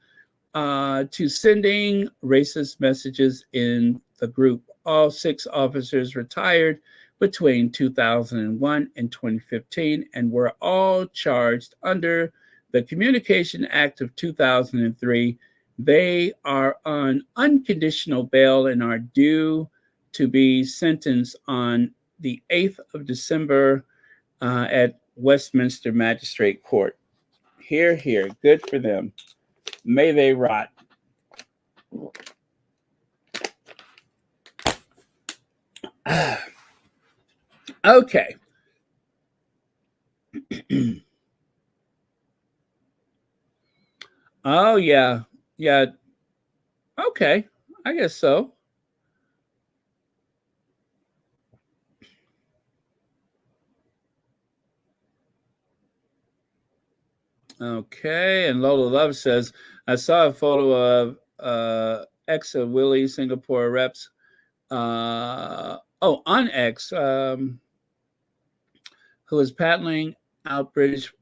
to sending racist messages in the group. All six officers retired between 2001 and 2015 and were all charged under the Communication Act of 2003. They are on unconditional bail and are due to be sentenced on the 8th of December at Westminster Magistrate Court. Hear, hear. Good for them. May they rot. Okay. Oh, yeah. Yeah. Okay. I guess so. Okay. And Lola Love says, I saw a photo of ex of Willie Singapore reps. On X, who is paddling out British.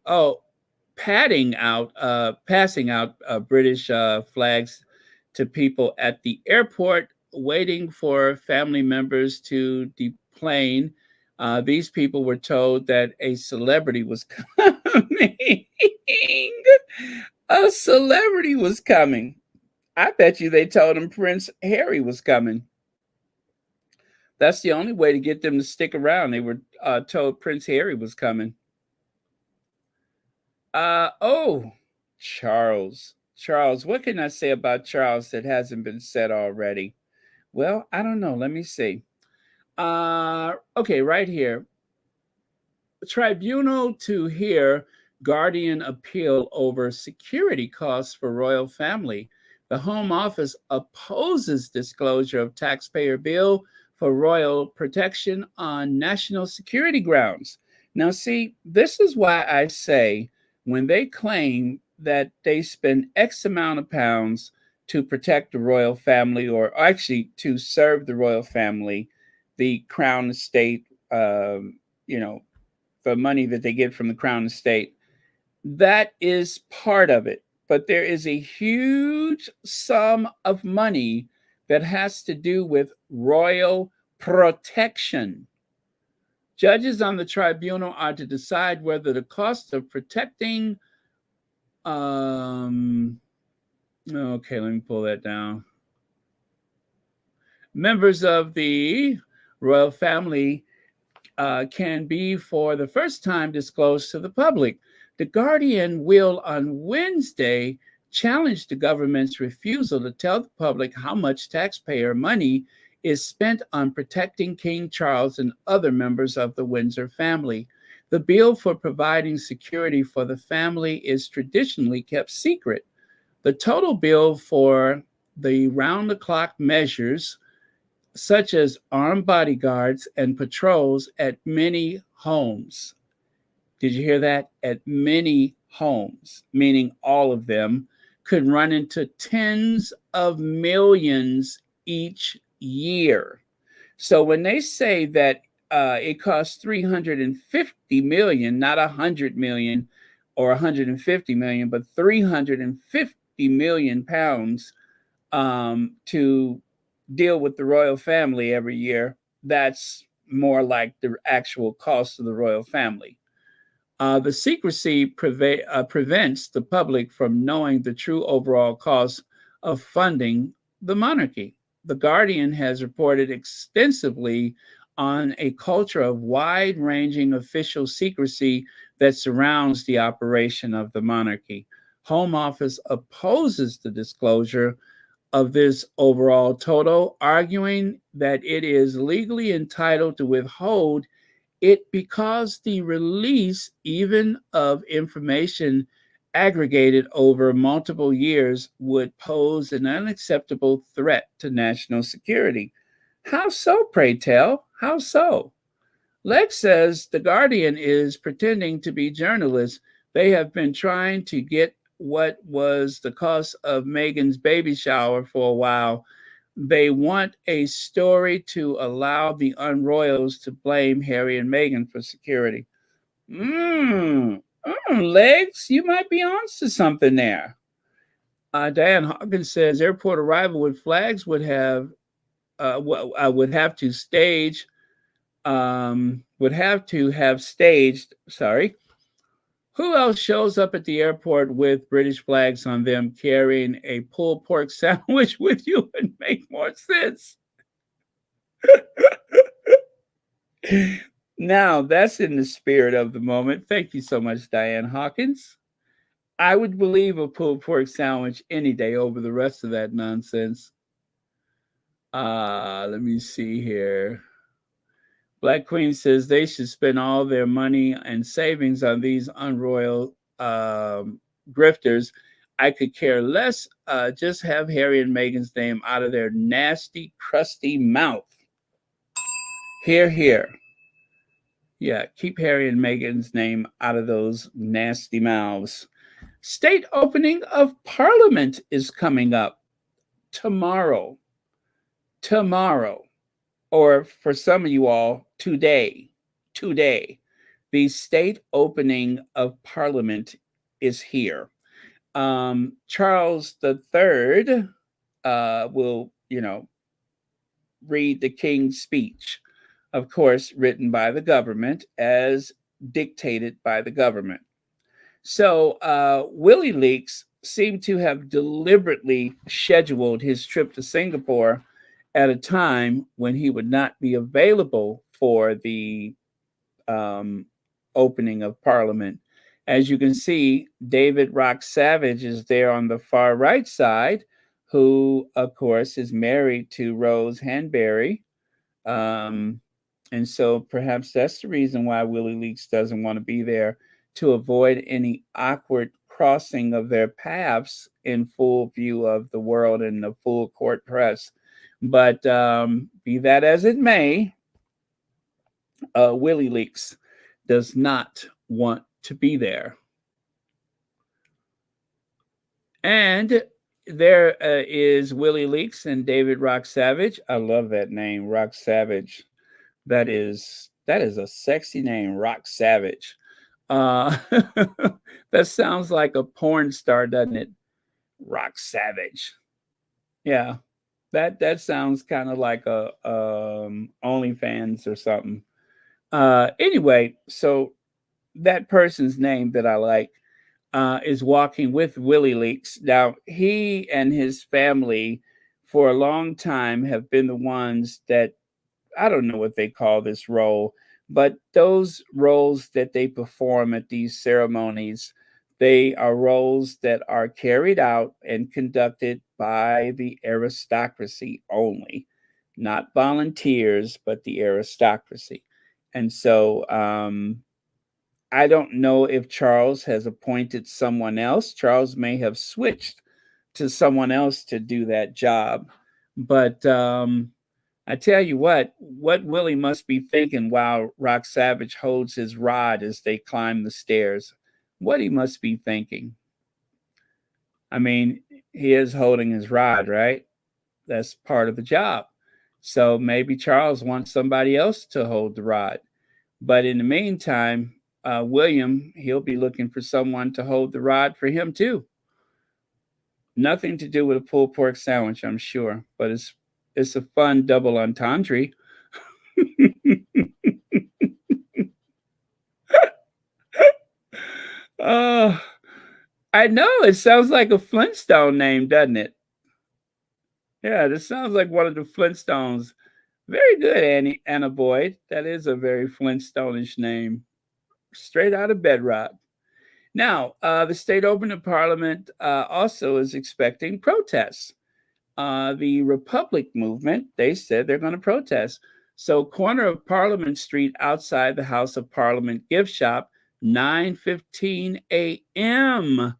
Passing out British flags to people at the airport, waiting for family members to deplane. These people were told that a celebrity was coming. A celebrity was coming. I bet you they told him Prince Harry was coming. That's the only way to get them to stick around. They were told Prince Harry was coming. Oh, Charles. Charles, what can I say about Charles that hasn't been said already? Well, I don't know. Let me see. Okay, right here. Tribunal to hear Guardian appeal over security costs for royal family. The Home Office opposes disclosure of taxpayer bill for royal protection on national security grounds. Now, see, this is why I say when they claim that they spend X amount of pounds to protect the royal family, or actually to serve the royal family, the crown estate, you know, the money that they get from the crown estate, that is part of it. But there is a huge sum of money that has to do with royal protection. Judges on the tribunal are to decide whether the cost of protecting. Okay, let me pull that down. Members of the royal family can be for the first time disclosed to the public. The Guardian will on Wednesday challenge the government's refusal to tell the public how much taxpayer money is spent on protecting King Charles and other members of the Windsor family. The bill for providing security for the family is traditionally kept secret. The total bill for the round the clock measures, such as armed bodyguards and patrols at many homes. Did you hear that? At many homes, meaning all of them, could run into tens of millions each year. So when they say that it costs 350 million, not 100 million or 150 million, but 350 million pounds to deal with the royal family every year, that's more like the actual cost of the royal family. The secrecy prevents the public from knowing the true overall cost of funding the monarchy. The Guardian has reported extensively on a culture of wide ranging official secrecy that surrounds the operation of the monarchy. Home Office opposes the disclosure of this overall total, arguing that it is legally entitled to withhold it because the release, even of information aggregated over multiple years, would pose an unacceptable threat to national security. How so, pray tell? How so? Lex says the Guardian is pretending to be journalists. They have been trying to get what was the cost of Meghan's baby shower for a while. They want a story to allow the unroyals to blame Harry and Meghan for security. Legs, you might be on to something there. Diane Hawkins says airport arrival with flags would have would have to stage would have to have staged. Sorry. Who else shows up at the airport with British flags on them carrying a pulled pork sandwich with you would make more sense? Now, that's in the spirit of the moment. Thank you so much, Diane Hawkins. I would believe a pulled pork sandwich any day over the rest of that nonsense. Let me see here. Black Queen says they should spend all their money and savings on these unroyal grifters. I could care less. Just have Harry and Meghan's name out of their nasty, crusty mouth. Hear, hear. Yeah, keep Harry and Meghan's name out of those nasty mouths. State opening of Parliament is coming up tomorrow. Tomorrow. Or for some of you all, today. Today. The state opening of Parliament is here. Charles III will, read the King's speech, of course, written by the government as dictated by the government. So Willie Leaks seemed to have deliberately scheduled his trip to Singapore at a time when he would not be available for the opening of Parliament. As you can see, David Rock Savage is there on the far right side, who, of course, is married to Rose Hanbury. And so perhaps that's the reason why Willie Leaks doesn't want to be there, to avoid any awkward crossing of their paths in full view of the world and the full court press. But be that as it may, Willie Leaks does not want to be there. And there is Willie Leaks and David Rock Savage. I love that name, Rock Savage. That is a sexy name, Rock Savage. That sounds like a porn star, doesn't it? Rock Savage. Yeah, that sounds kind of like a OnlyFans or something. Anyway, so that person's name that I like is walking with Willie Leaks. Now, he and his family for a long time have been the ones that, I don't know what they call this role, but those roles that they perform at these ceremonies, they are roles that are carried out and conducted by the aristocracy only. not volunteers, but the aristocracy. And so I don't know if Charles has appointed someone else. Charles may have switched to someone else to do that job. But I tell you what Willie must be thinking while Rock Savage holds his rod as they climb the stairs. What he must be thinking. I mean, he is holding his rod, right? That's part of the job. So maybe Charles wants somebody else to hold the rod. But in the meantime, William, he'll be looking for someone to hold the rod for him too. Nothing to do with a pulled pork sandwich, I'm sure, but it's a fun double entendre. uh, I know it sounds like a Flintstone name, doesn't it? Yeah, this sounds like one of the Flintstones. Very good, Anna Boyd. That is a very Flintstone-ish name, straight out of Bedrock. Now, the state open of parliament also is expecting protests. The Republic movement, they said they're going to protest. So, corner of Parliament Street outside the House of Parliament gift shop, 9:15 a.m.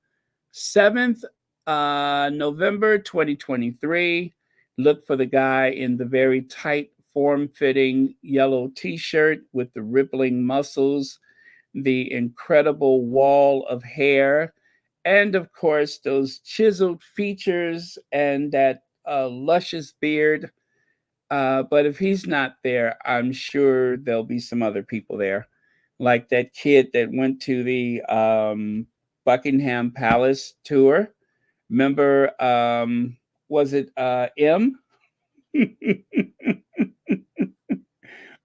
7th November 2023. Look for the guy in the very tight, form-fitting yellow T-shirt with the rippling muscles, the incredible wall of hair, and of course, those chiseled features and that luscious beard. But if he's not there, I'm sure there'll be some other people there, like that kid that went to the Buckingham Palace tour. Remember, was it M?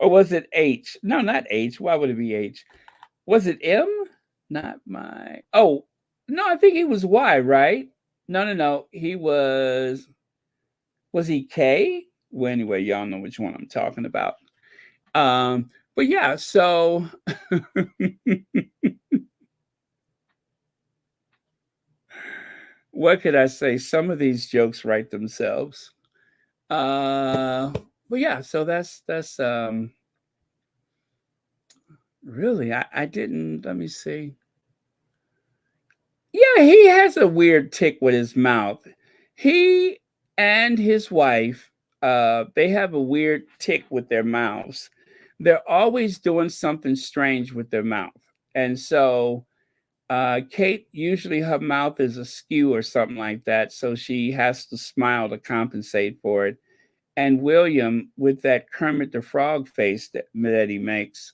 Or was it H? No, not H. Why would it be H? Was it M? Not my. Oh, no, I think he was Y, right? No, no, no. He was. Was he K? Well, anyway, y'all know which one I'm talking about. But yeah, so what could I say? Some of these jokes write themselves. Uh, but yeah, so that's really I didn't. Let me see. Yeah, he has a weird tick with his mouth. He and his wife, they have a weird tick with their mouths. They're always doing something strange with their mouth. And so Kate, usually her mouth is askew or something like that. So she has to smile to compensate for it. And William, with that Kermit the Frog face that he makes,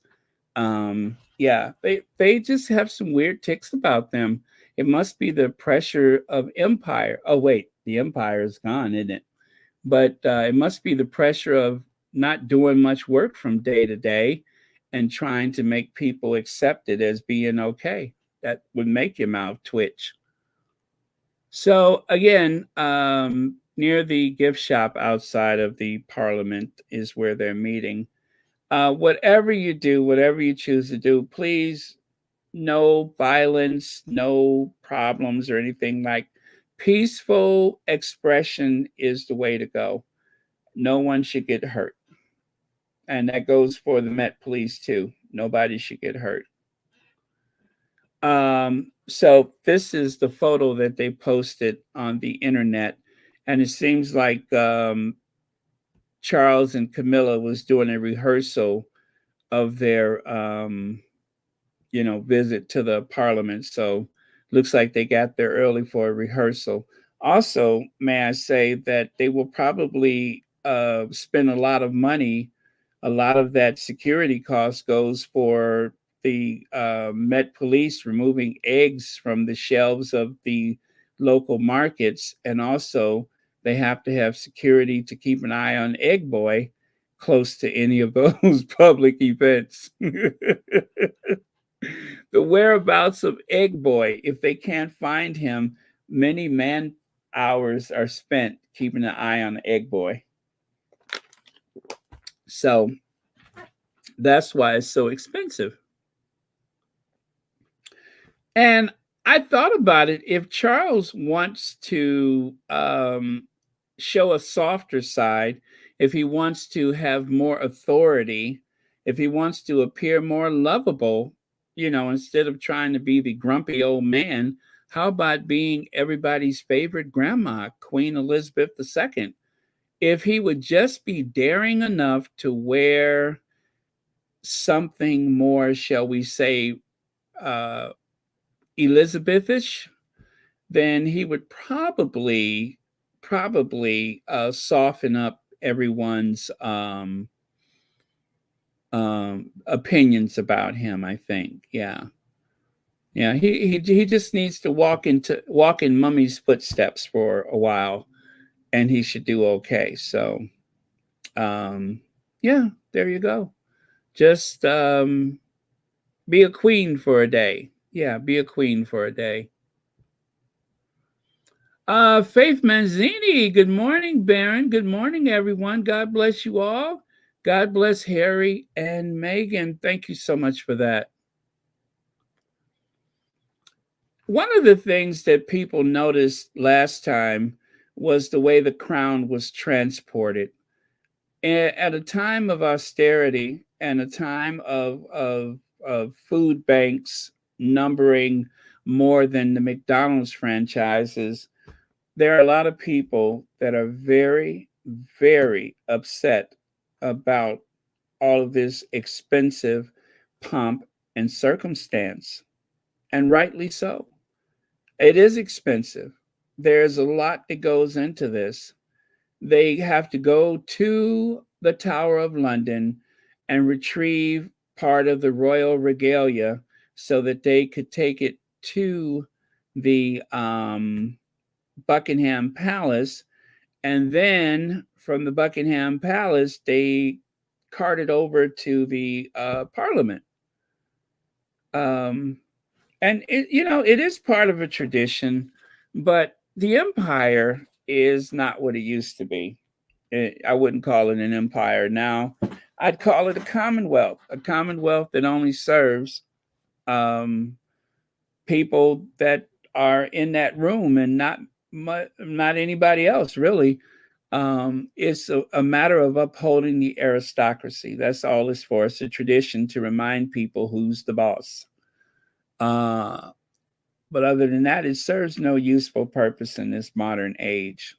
yeah, they just have some weird ticks about them. It must be the pressure of empire. Oh wait, the empire is gone, isn't it? But it must be the pressure of not doing much work from day to day and trying to make people accept it as being okay. That would make your mouth twitch. So again, near the gift shop outside of the parliament is where they're meeting. Whatever you do, whatever you choose to do, please, no violence, no problems or anything. Like peaceful expression is the way to go. No one should get hurt. And that goes for the Met Police too. Nobody should get hurt. So this is the photo that they posted on the internet, and it seems like Charles and Camilla was doing a rehearsal of their visit to the parliament. So looks like they got there early for a rehearsal. Also, may I say that they will probably spend a lot of money. A lot of that security cost goes for the Met Police removing eggs from the shelves of the local markets, and also they have to have security to keep an eye on Egg Boy close to any of those public events. The whereabouts of Egg Boy, if they can't find him, many man hours are spent keeping an eye on Egg Boy. So that's why it's so expensive. And I thought about it. If Charles wants to show a softer side, if he wants to have more authority, if he wants to appear more lovable, instead of trying to be the grumpy old man, how about being everybody's favorite grandma, Queen Elizabeth II? If he would just be daring enough to wear something more, shall we say, uh, Elizabethish, then he would probably soften up everyone's opinions about him. I think, yeah. He just needs to walk in Mummy's footsteps for a while, and he should do okay. So, yeah, there you go. Just be a queen for a day. Yeah, be a queen for a day. Faith Manzini, good morning, Baron. Good morning, everyone. God bless you all. God bless Harry and Meghan. Thank you so much for that. One of the things that people noticed last time was the way the crown was transported. At a time of austerity and a time of food banks numbering more than the McDonald's franchises, there are a lot of people that are very, very upset about all of this expensive pomp and circumstance, and rightly so. It is expensive. There's a lot that goes into this. They have to go to the Tower of London and retrieve part of the royal regalia so that they could take it to the Buckingham Palace. And then from the Buckingham Palace, they carted over to the Parliament. And it is part of a tradition, but the empire is not what it used to be. I wouldn't call it an empire now. I'd call it a commonwealth that only serves um, people that are in that room and not anybody else, really. It's a matter of upholding the aristocracy. That's all it's for. It's a tradition to remind people who's the boss. But other than that, it serves no useful purpose in this modern age.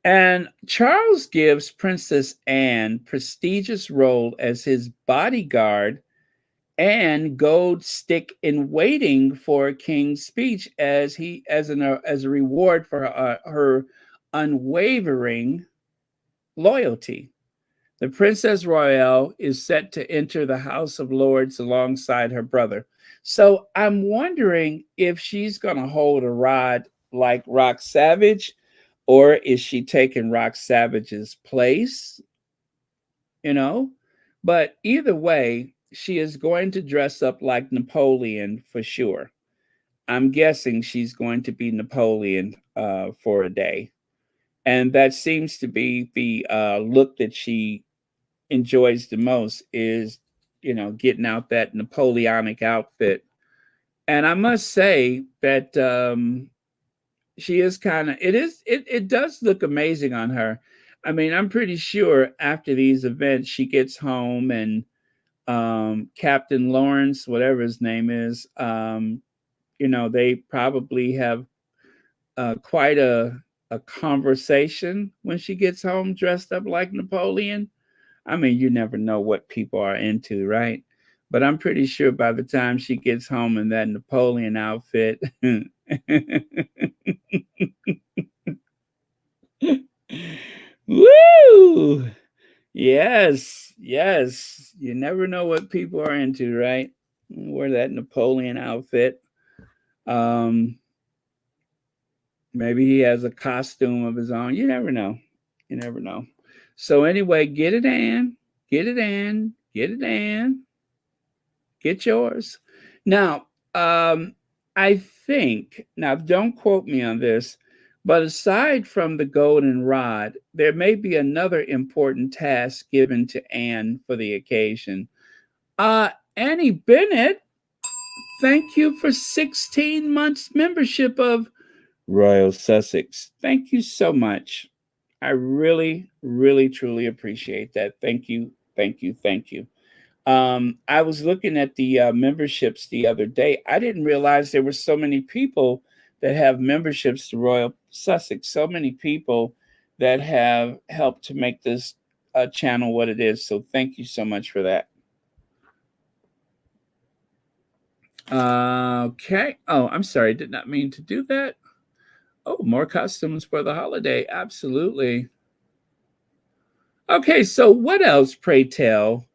And Charles gives Princess Anne prestigious role as his bodyguard and gold stick in waiting for King's speech as a reward for her unwavering loyalty. The Princess Royale is set to enter the House of Lords alongside her brother. So I'm wondering if she's going to hold a rod like Rock Savage, or is she taking Rock Savage's place? But either way, she is going to dress up like Napoleon for sure. I'm guessing she's going to be Napoleon for a day. And that seems to be the look that she enjoys the most, is getting out that Napoleonic outfit. And I must say that she is it does look amazing on her. I mean, I'm pretty sure after these events she gets home and Captain Lawrence, whatever his name is, they probably have quite a conversation when she gets home dressed up like Napoleon. I mean, you never know what people are into, right? But I'm pretty sure by the time she gets home in that Napoleon outfit, woo! Yes, yes. You never know what people are into, right? Wear that Napoleon outfit. Um, Maybe he has a costume of his own. You never know. You never know. So anyway, get it, Ann. Get it, Ann. Get it, Ann. Get yours. Now, I think, now don't quote me on this, but aside from the golden rod, there may be another important task given to Anne for the occasion. Annie Bennett, thank you for 16 months membership of Royal Sussex. Thank you so much. I really, really, truly appreciate that. Thank you, thank you, thank you. I was looking at the memberships the other day. I didn't realize there were so many people that have memberships to Royal Sussex. So many people that have helped to make this channel what it is. So thank you so much for that. Okay. Oh, I'm sorry. Did not mean to do that. Oh, more costumes for the holiday. Absolutely. Okay. So what else, pray tell,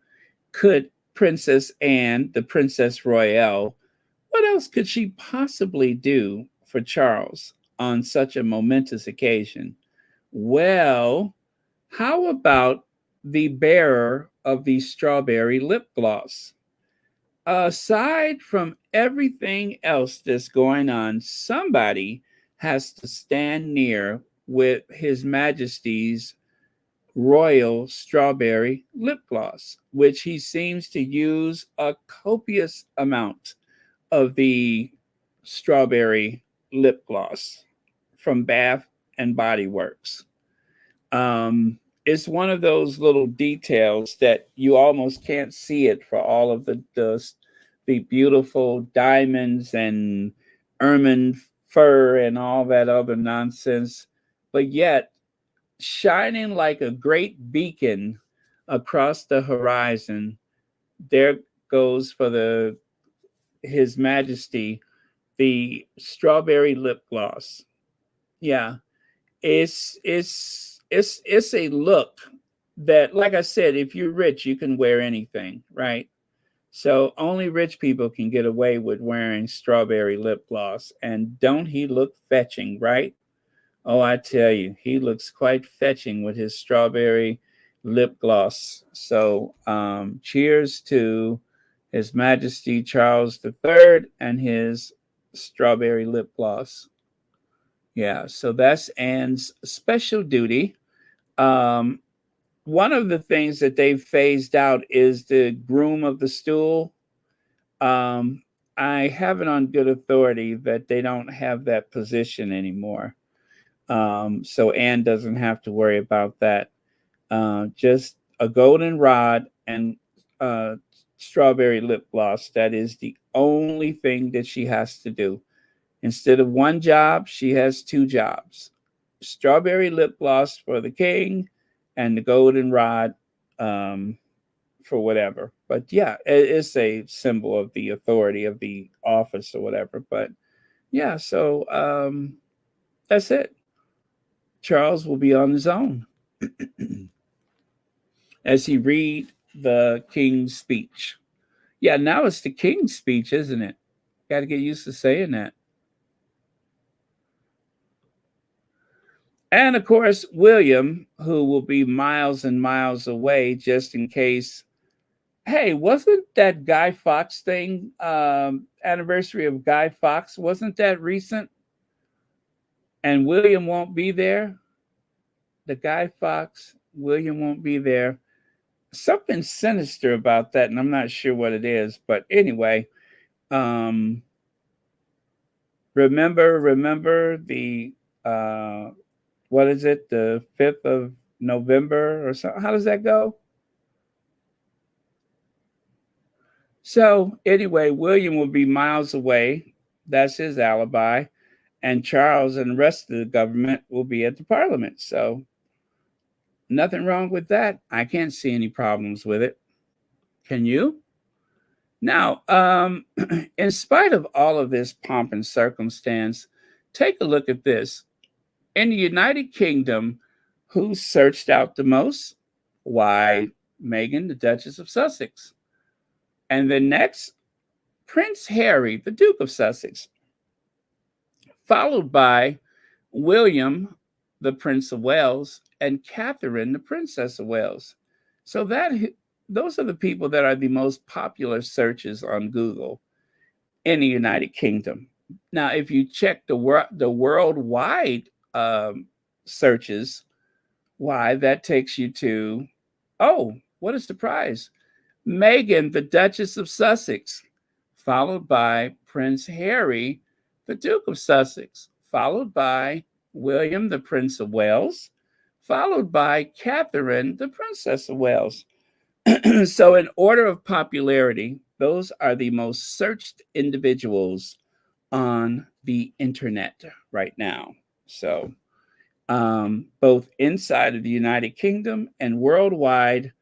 could Princess Anne, the Princess Royale, what else could she possibly do for Charles on such a momentous occasion? Well, how about the bearer of the strawberry lip gloss? Aside from everything else that's going on, somebody has to stand near with His Majesty's royal strawberry lip gloss, which he seems to use a copious amount of the strawberry lip gloss from Bath and Body Works. It's one of those little details that you almost can't see it for all of the beautiful diamonds and ermine fur and all that other nonsense, but yet shining like a great beacon across the horizon. There goes for the His Majesty the strawberry lip gloss. Yeah, it's a look that, like I said, if you're rich, you can wear anything, right? So only rich people can get away with wearing strawberry lip gloss. And don't he look fetching, right? Oh, I tell you, he looks quite fetching with his strawberry lip gloss. So, cheers to His Majesty Charles III and his strawberry lip gloss. Yeah, so that's Anne's special duty. Um, One of the things that they've phased out is the groom of the stool. Um, I have it on good authority that they don't have that position anymore. So Anne doesn't have to worry about that. Just a golden rod and uh, strawberry lip gloss. That is the only thing that she has to do. Instead of one job, she has two jobs: strawberry lip gloss for the king and the golden rod um, for whatever. But yeah, it's a symbol of the authority of the office or whatever. But yeah, so that's it. Charles will be on his own as he read the king's speech. Yeah, now it's the king's speech, isn't it? Got to get used to saying that. And of course, William, who will be miles and miles away just in case. Hey, wasn't that Guy Fawkes thing, anniversary of Guy Fawkes, wasn't that recent? And William won't be there? The Guy Fawkes, William won't be there. Something sinister about that, and I'm not sure what it is. But anyway, um, remember the what is it? The 5th of November or something. How does that go? So anyway, William will be miles away. That's his alibi. And Charles and the rest of the government will be at the parliament. So nothing wrong with that. I can't see any problems with it. Can you? Now, in spite of all of this pomp and circumstance, take a look at this. In the United Kingdom, who searched out the most? Why, Meghan, the Duchess of Sussex. And then next, Prince Harry, the Duke of Sussex, followed by William, the Prince of Wales, and Catherine, the Princess of Wales. So those are the people that are the most popular searches on Google in the United Kingdom. Now, if you check the worldwide searches, why that takes you to, oh, what a surprise! Meghan, the Duchess of Sussex, followed by Prince Harry, the Duke of Sussex, followed by William, the Prince of Wales, followed by Catherine, the Princess of Wales. So, in order of popularity, those are the most searched individuals on the internet right now. So, both inside of the United Kingdom and worldwide,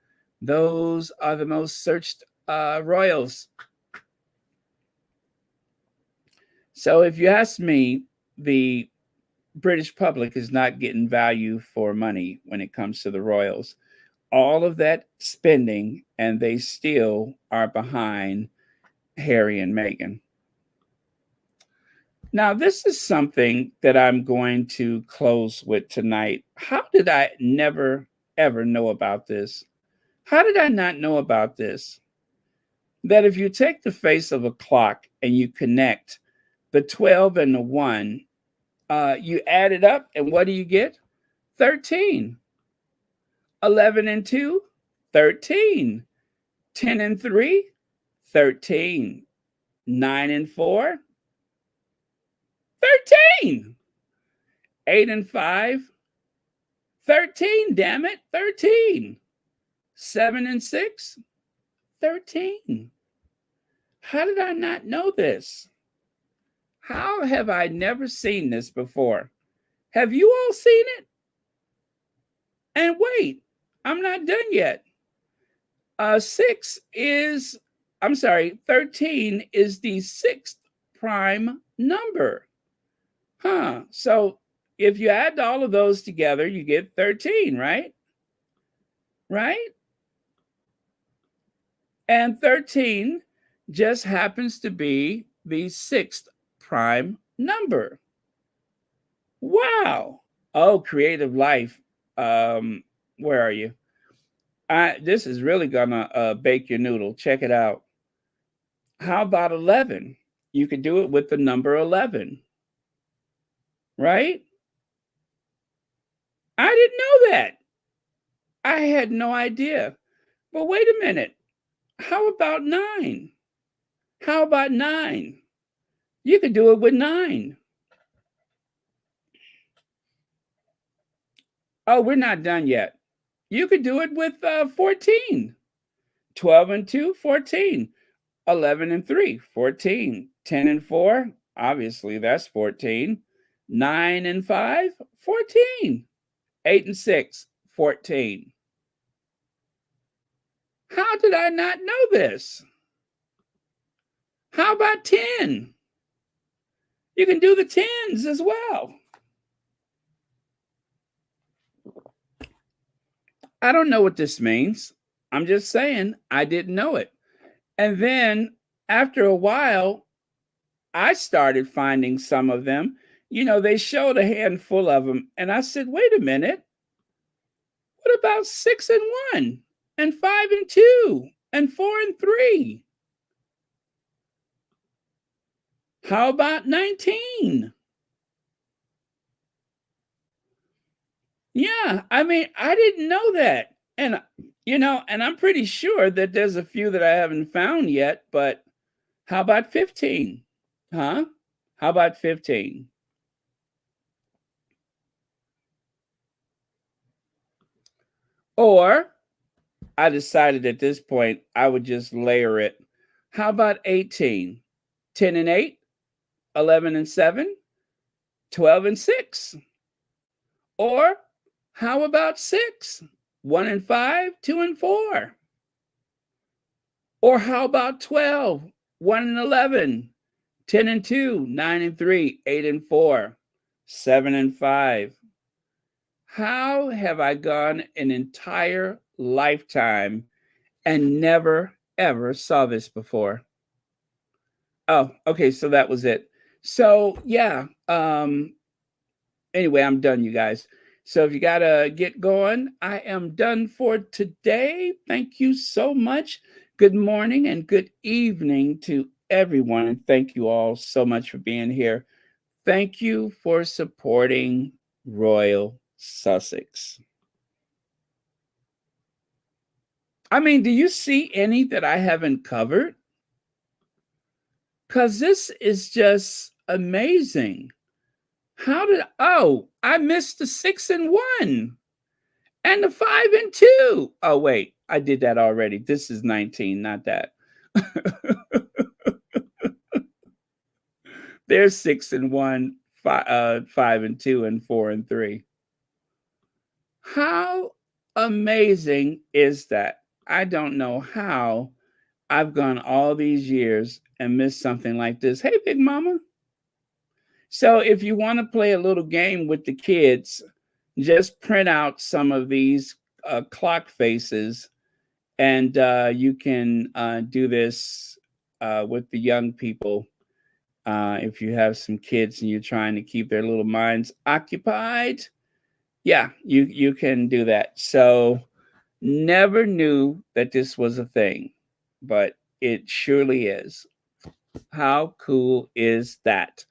those are the most searched royals. So, if you ask me, the British public is not getting value for money when it comes to the royals. All of that spending, and they still are behind Harry and Meghan. Now, this is something that I'm going to close with tonight. How did I never, ever know about this? How did I not know about this? That if you take the face of a clock and you connect the 12 and the 1, you add it up, and what do you get? 13. 11 and 2, 13. 10 and 3, 13. 9 and 4, 13. 8 and 5, 13. Damn it, 13. 7 and 6, 13. How did I not know this? How have I never seen this before? Have you all seen it? And wait, I'm not done yet. 13 is the 6th prime number. So if you add all of those together, you get 13, right? Right? And 13 just happens to be the 6th prime number. Wow. Oh, creative life. Where are you? This is really gonna bake your noodle. Check it out. How about 11? You could do it with the number 11, right? I didn't know that. I had no idea. But wait a minute. How about 9? How about 9? You could do it with 9. Oh, we're not done yet. You could do it with 14. 12 and 2, 14. 11 and 3, 14. 10 and 4, obviously that's 14. 9 and 5, 14. 8 and 6, 14. How did I not know this? How about 10? You can do the 10s as well. I don't know what this means. I'm just saying I didn't know it. And then after a while, I started finding some of them. They showed a handful of them. And I said, wait a minute. What about 6 and 1? And 5 and 2? And 4 and 3? How about 19? Yeah, I mean, I didn't know that. And, and I'm pretty sure that there's a few that I haven't found yet, but how about 15? Huh? How about 15? Or I decided at this point I would just layer it. How about 18? 10 and 8, 11 and 7, 12 and 6. Or how about 6? 1 and 5, 2 and 4. Or how about 12? 1 and 11, 10 and 2, 9 and 3, 8 and 4, 7 and 5. How have I gone an entire lifetime and never, ever saw this before? Oh, okay, so that was it. So, yeah. Anyway, I'm done, you guys. So if you got to get going, I am done for today. Thank you so much. Good morning and good evening to everyone. And thank you all so much for being here. Thank you for supporting Royal Sussex. I mean, do you see any that I haven't covered? Because this is just amazing. I missed the 6 and 1. And the 5 and 2. Oh, wait, I did that already. This is 19, not that. There's 6 and 1, 5 and 2, and 4 and 3. How amazing is that? I don't know how I've gone all these years and missed something like this. Hey, Big Mama. So if you want to play a little game with the kids, just print out some of these clock faces, and you can do this with the young people. If you have some kids and you're trying to keep their little minds occupied, yeah, you can do that. So never knew that this was a thing, but it surely is. How cool is that?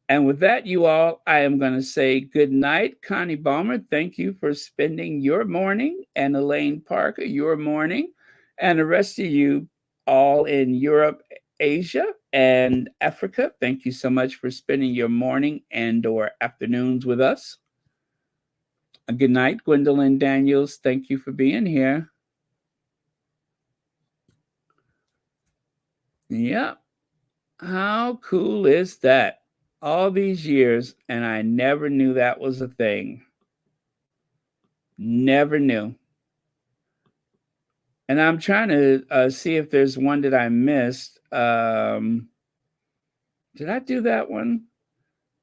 And with that, you all, I am going to say good night. Connie Balmer, thank you for spending your morning, and Elaine Parker, your morning, and the rest of you all in Europe, Asia, and Africa. Thank you so much for spending your morning and or afternoons with us. Good night, Gwendolyn Daniels. Thank you for being here. Yep. How cool is that? All these years, and I never knew that was a thing. Never knew. And I'm trying to see if there's one that I missed. Did I do that one?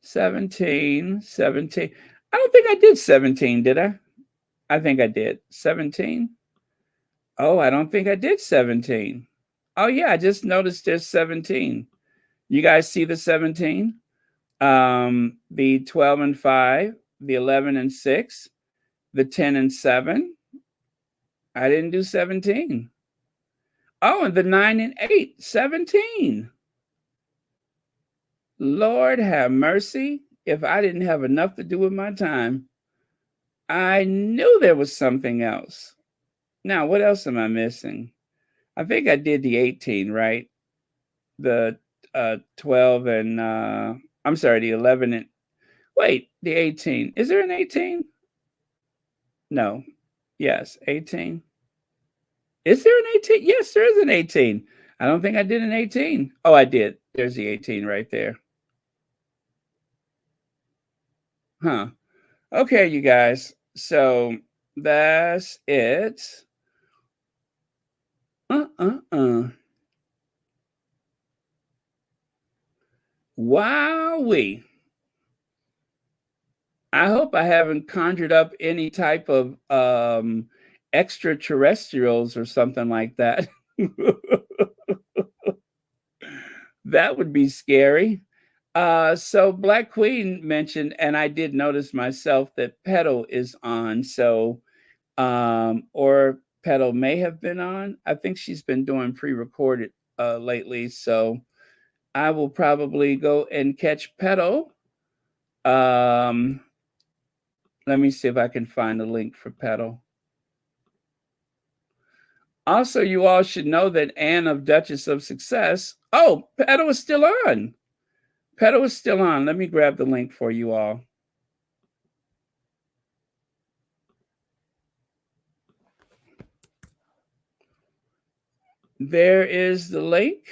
17. I don't think I did 17, did I? I think I did. 17? Oh, I don't think I did 17. Oh, yeah, I just noticed there's 17. You guys see the 17? The 12 and 5, the 11 and 6, the 10 and 7. I didn't do 17. Oh, and the 9 and 8, 17. Lord have mercy. If I didn't have enough to do with my time, I knew there was something else. Now, what else am I missing? I think I did the 18, right? The 12 and I'm sorry, the 11 and wait, the 18. Is there an 18? No. Yes, 18. Is there an 18? Yes, there is an 18. I don't think I did an 18. Oh, I did. There's the 18 right there. Huh. Okay, you guys. So that's it. Wowee. I hope I haven't conjured up any type of extraterrestrials or something like that. That would be scary. So Black Queen mentioned, and I did notice myself that Petal is on. So, or Petal may have been on. I think she's been doing pre-recorded lately. So I will probably go and catch Petal. Let me see if I can find a link for Petal. Also, you all should know that Anne of Duchess of Success. Oh, Petal is still on. Petal is still on. Let me grab the link for you all. There is the link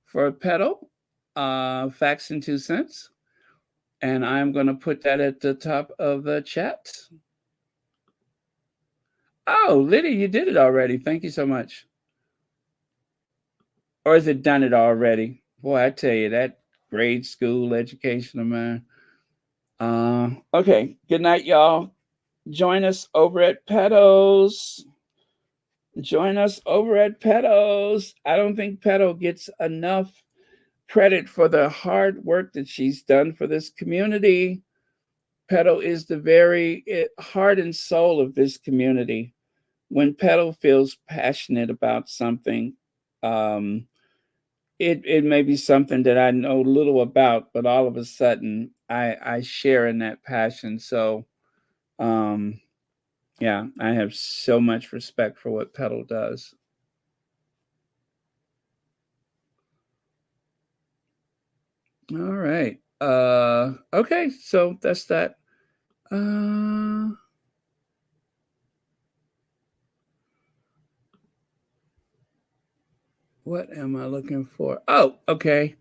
for Petal, Facts and 2 Cents. And I'm going to put that at the top of the chat. Oh, Lydia, you did it already. Thank you so much. Or is it done it already? Boy, I tell you, that grade school education of mine. Okay, good night, y'all. Join us over at Pedos. Join us over at Pedos. I don't think Pedo gets enough credit for the hard work that she's done for this community. Pedo is the very heart and soul of this community. When Pedo feels passionate about something, it may be something that I know little about, but all of a sudden I share in that passion. So, yeah, I have so much respect for what Petal does. All right. Okay, so that's that. What am I looking for? Oh, okay.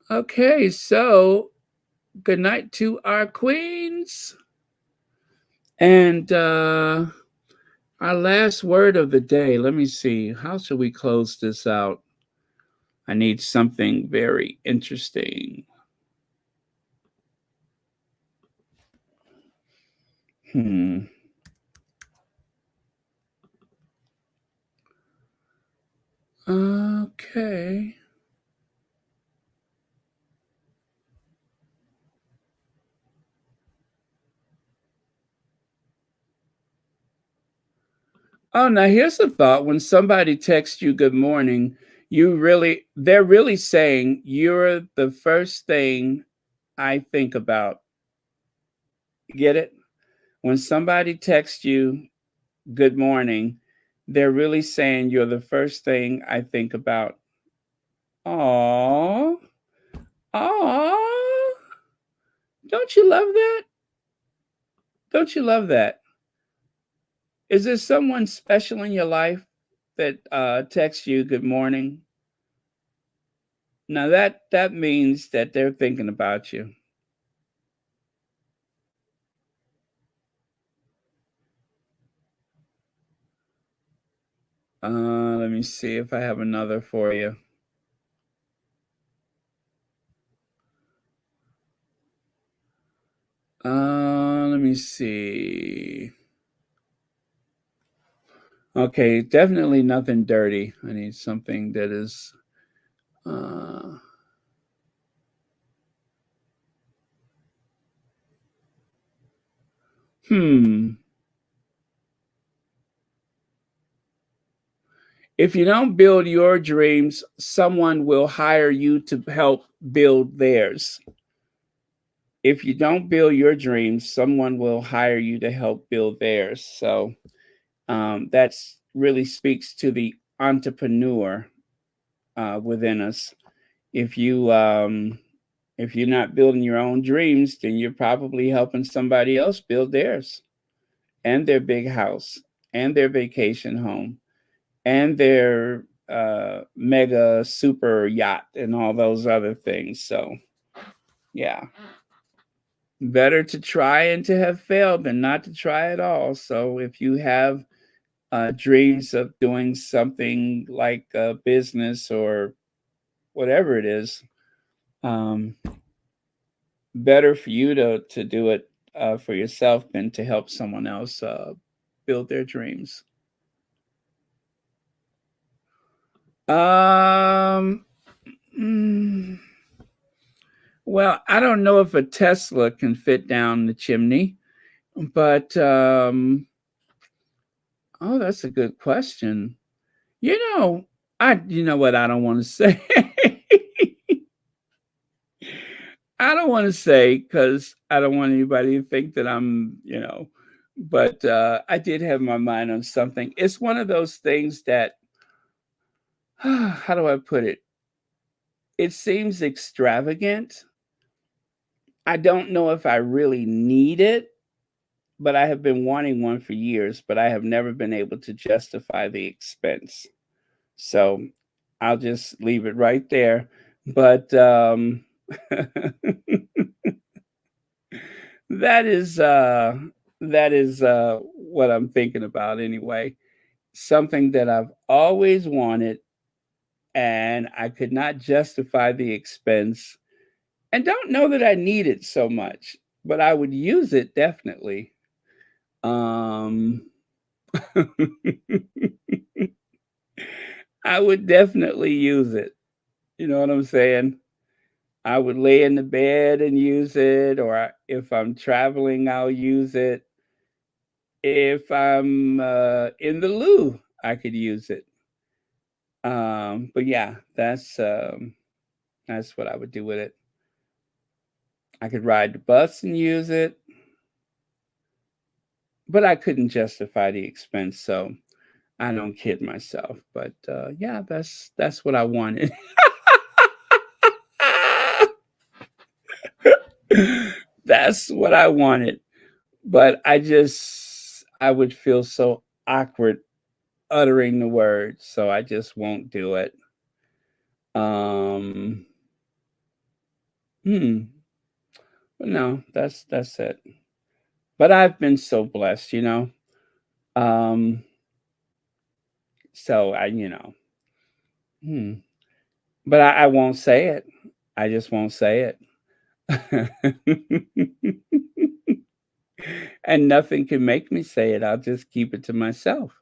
Okay, so good night to our queens. And our last word of the day. Let me see. How should we close this out? I need something very interesting. Hmm. Okay. Oh, now here's a thought. When somebody texts you good morning, they're really saying you're the first thing I think about. Get it? When somebody texts you good morning, they're really saying you're the first thing I think about. Aww. Aww. Don't you love that? Don't you love that? Is there someone special in your life that texts you good morning? Now that means that they're thinking about you. Let me see if I have another for you. Let me see. Okay, definitely nothing dirty. I need something that is. Uh, hmm. If you don't build your dreams, someone will hire you to help build theirs. If you don't build your dreams, someone will hire you to help build theirs. So that's really speaks to the entrepreneur within us. If you if you're not building your own dreams, then you're probably helping somebody else build theirs and their big house and their vacation home and their mega super yacht and all those other things. So yeah, better to try and to have failed than not to try at all. So if you have dreams of doing something like a business or whatever it is, um, better for you to do it for yourself than to help someone else build their dreams. Um, mm, well, I don't know if a Tesla can fit down the chimney, but oh, that's a good question. You know, you know what I don't want to say. I don't want to say because I don't want anybody to think that but I did have my mind on something. It's one of those things that, how do I put it? It seems extravagant. I don't know if I really need it, but I have been wanting one for years, but I have never been able to justify the expense. So I'll just leave it right there. But that is what I'm thinking about anyway. Something that I've always wanted and I could not justify the expense and don't know that I need it so much, but I would use it definitely. Um I would definitely use it. You know what I'm saying? I would lay in the bed and use it, or if I'm traveling, I'll use it. If I'm in the loo, I could use it. But yeah, that's what I would do with it. I could ride the bus and use it, but I couldn't justify the expense, so I don't kid myself. But yeah, that's what I wanted. That's what I wanted. But I would feel so awkward uttering the word, so I just won't do it. Um, hmm. No, that's it. But I've been so blessed, you know. Um, so I, you know, hmm. But I won't say it. I just won't say it. And nothing can make me say it. I'll just keep it to myself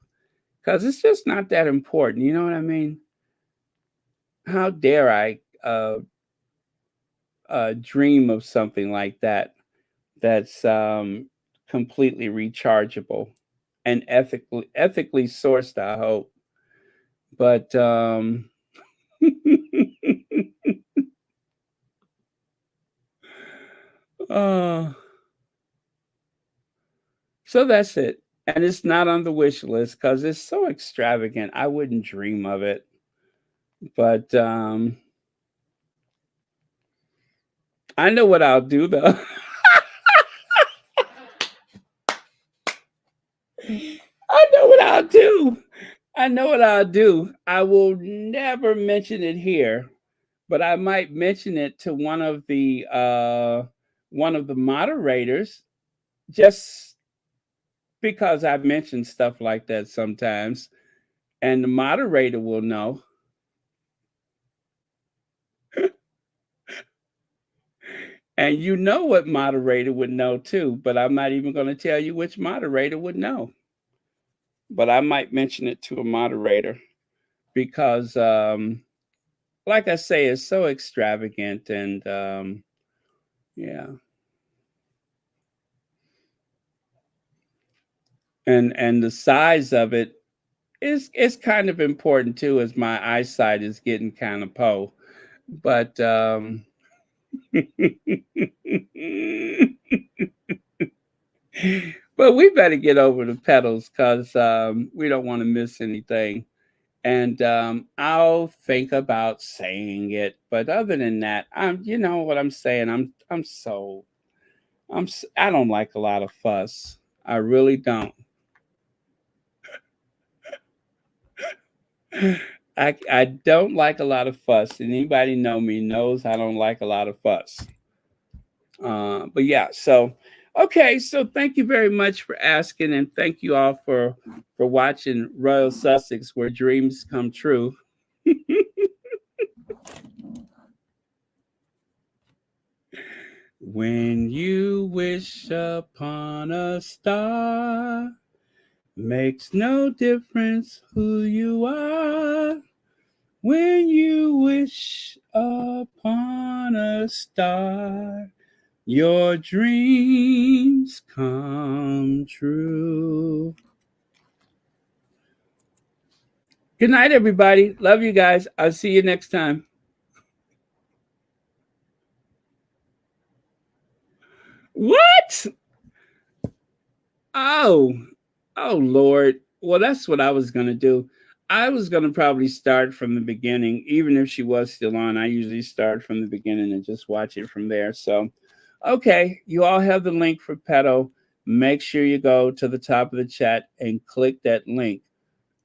because it's just not that important. You know what I mean? How dare I dream of something like that that's completely rechargeable and ethically sourced, I hope. But uh, so that's it. And it's not on the wish list because it's so extravagant. I wouldn't dream of it. But I know what I'll do though. I know what I'll do. I know what I'll do. I will never mention it here, but I might mention it to one of the moderators just because I mention stuff like that sometimes, and the moderator will know. And you know what moderator would know too, but I'm not even going to tell you which moderator would know. But I might mention it to a moderator because like I say, it's so extravagant and yeah. And the size of it is kind of important too, as my eyesight is getting kind of but but we better get over the pedals because we don't want to miss anything. And I'll think about saying it, but other than that, you know what I'm saying. I don't like a lot of fuss. I really don't. I don't like a lot of fuss. And anybody know me knows I don't like a lot of fuss. But yeah, so okay, so thank you very much for asking, and thank you all for watching Royal Sussex, where dreams come true. When you wish upon a star, makes no difference who you are. When you wish upon a star, your dreams come true. Good night, everybody. Love you guys. I'll see you next time. What? Oh, oh, Lord. Well, that's what I was going to do. I was going to probably start from the beginning, even if she was still on. I usually start from the beginning and just watch it from there. So, okay, you all have the link for Pedo. Make sure you go to the top of the chat and click that link.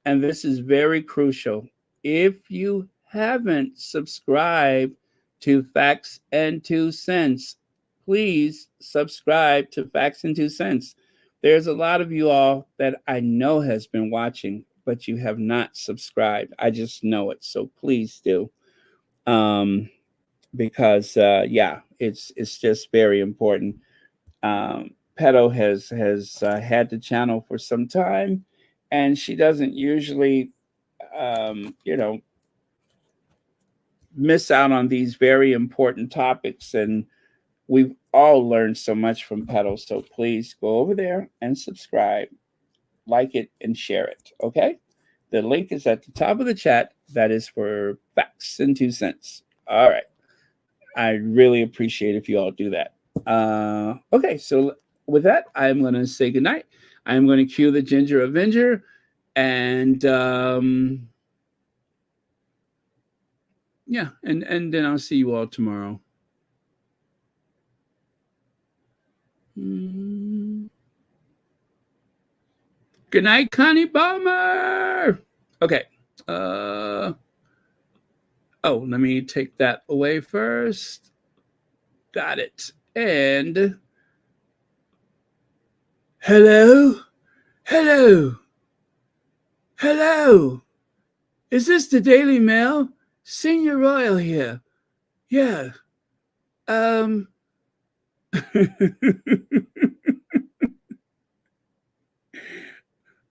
And this is very crucial. If you haven't subscribed to Facts and Two Cents, please subscribe to Facts and Two Cents. There's a lot of you all that I know has been watching, but you have not subscribed. I just know it. So please do. Um, because yeah, it's just very important. Pedo has had the channel for some time, and she doesn't usually, you know, miss out on these very important topics. And we've all learned so much from Pedo. So please go over there and subscribe, like it, and share it. Okay. The link is at the top of the chat. That is for Facts and Two Cents. All right. I really appreciate if you all do that. Okay, so with that, I'm going to say goodnight. I'm going to cue the Ginger Avenger, and yeah, and then I'll see you all tomorrow. Mm. Good night, Connie Balmer. Okay. Oh, let me take that away first. Got it. And hello, hello, hello. Is this the Daily Mail? Senior Royal here. Yeah. Um.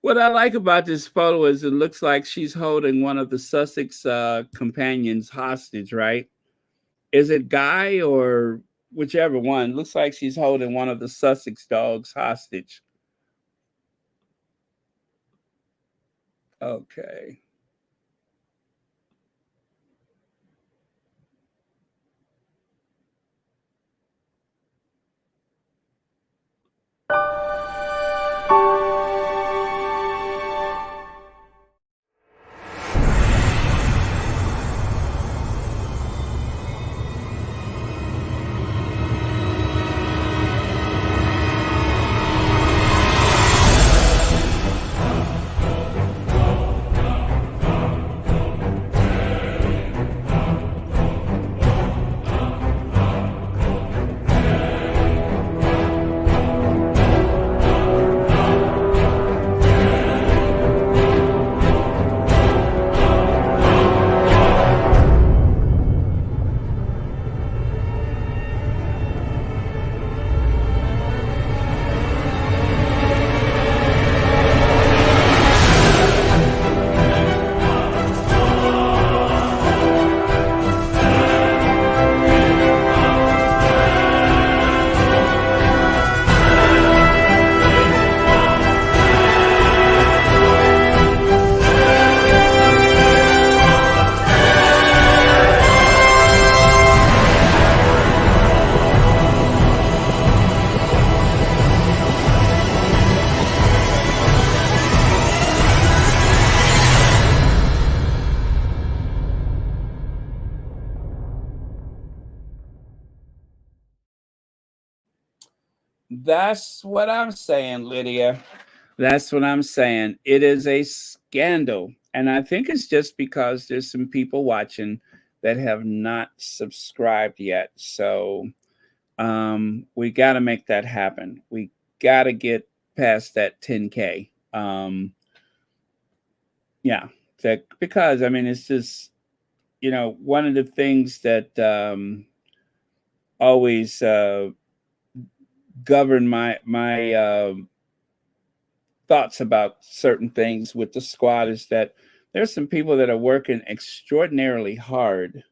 What I like about this photo is it looks like she's holding one of the Sussex companions hostage, right? Is it Guy or whichever one? Looks like she's holding one of the Sussex dogs hostage. Okay. That's what I'm saying, Lydia. That's what I'm saying. It is a scandal. And I think it's just because there's some people watching that have not subscribed yet. So we got to make that happen. We got to get past that 10K. Yeah, because I mean, it's just, one of the things that always govern my thoughts about certain things with the squad is that there's some people that are working extraordinarily hard,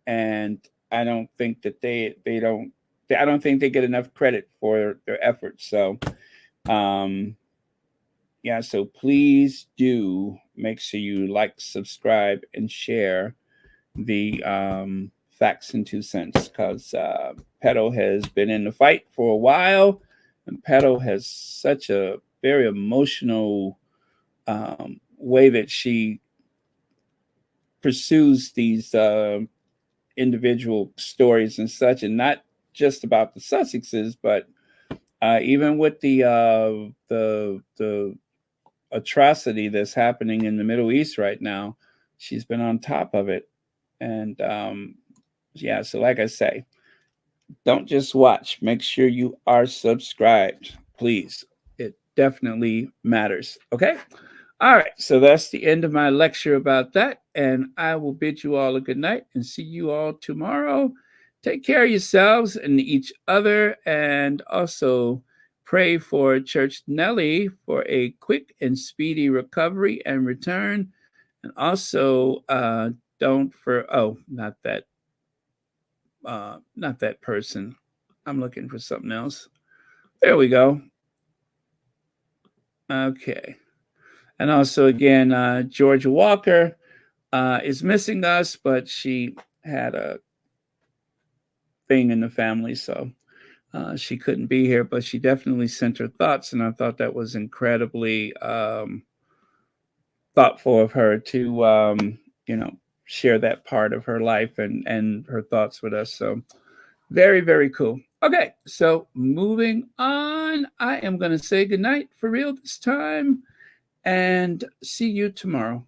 and I don't think that I don't think they get enough credit for their efforts. So, yeah, so please do make sure you like, subscribe, and share the facts and 2 cents, because Pedo has been in the fight for a while, and Pedo has such a very emotional way that she pursues these individual stories and such, and not just about the Sussexes, but even with the atrocity that's happening in the Middle East right now, she's been on top of it. And yeah, so like I say, don't just watch. Make sure you are subscribed, please. It definitely matters. Okay. All right. So that's the end of my lecture about that. And I will bid you all a good night and see you all tomorrow. Take care of yourselves and each other. And also pray for Church Nellie for a quick and speedy recovery and return. And also, don't for, oh, not that person. I'm looking for something else. There we go. Okay. And also, again, Georgia Walker is missing us, but she had a thing in the family, so she couldn't be here. But she definitely sent her thoughts, and I thought that was incredibly thoughtful of her to, share that part of her life and her thoughts with us. So very, very cool. Okay, so moving on, I am going to say goodnight for real this time and see you tomorrow.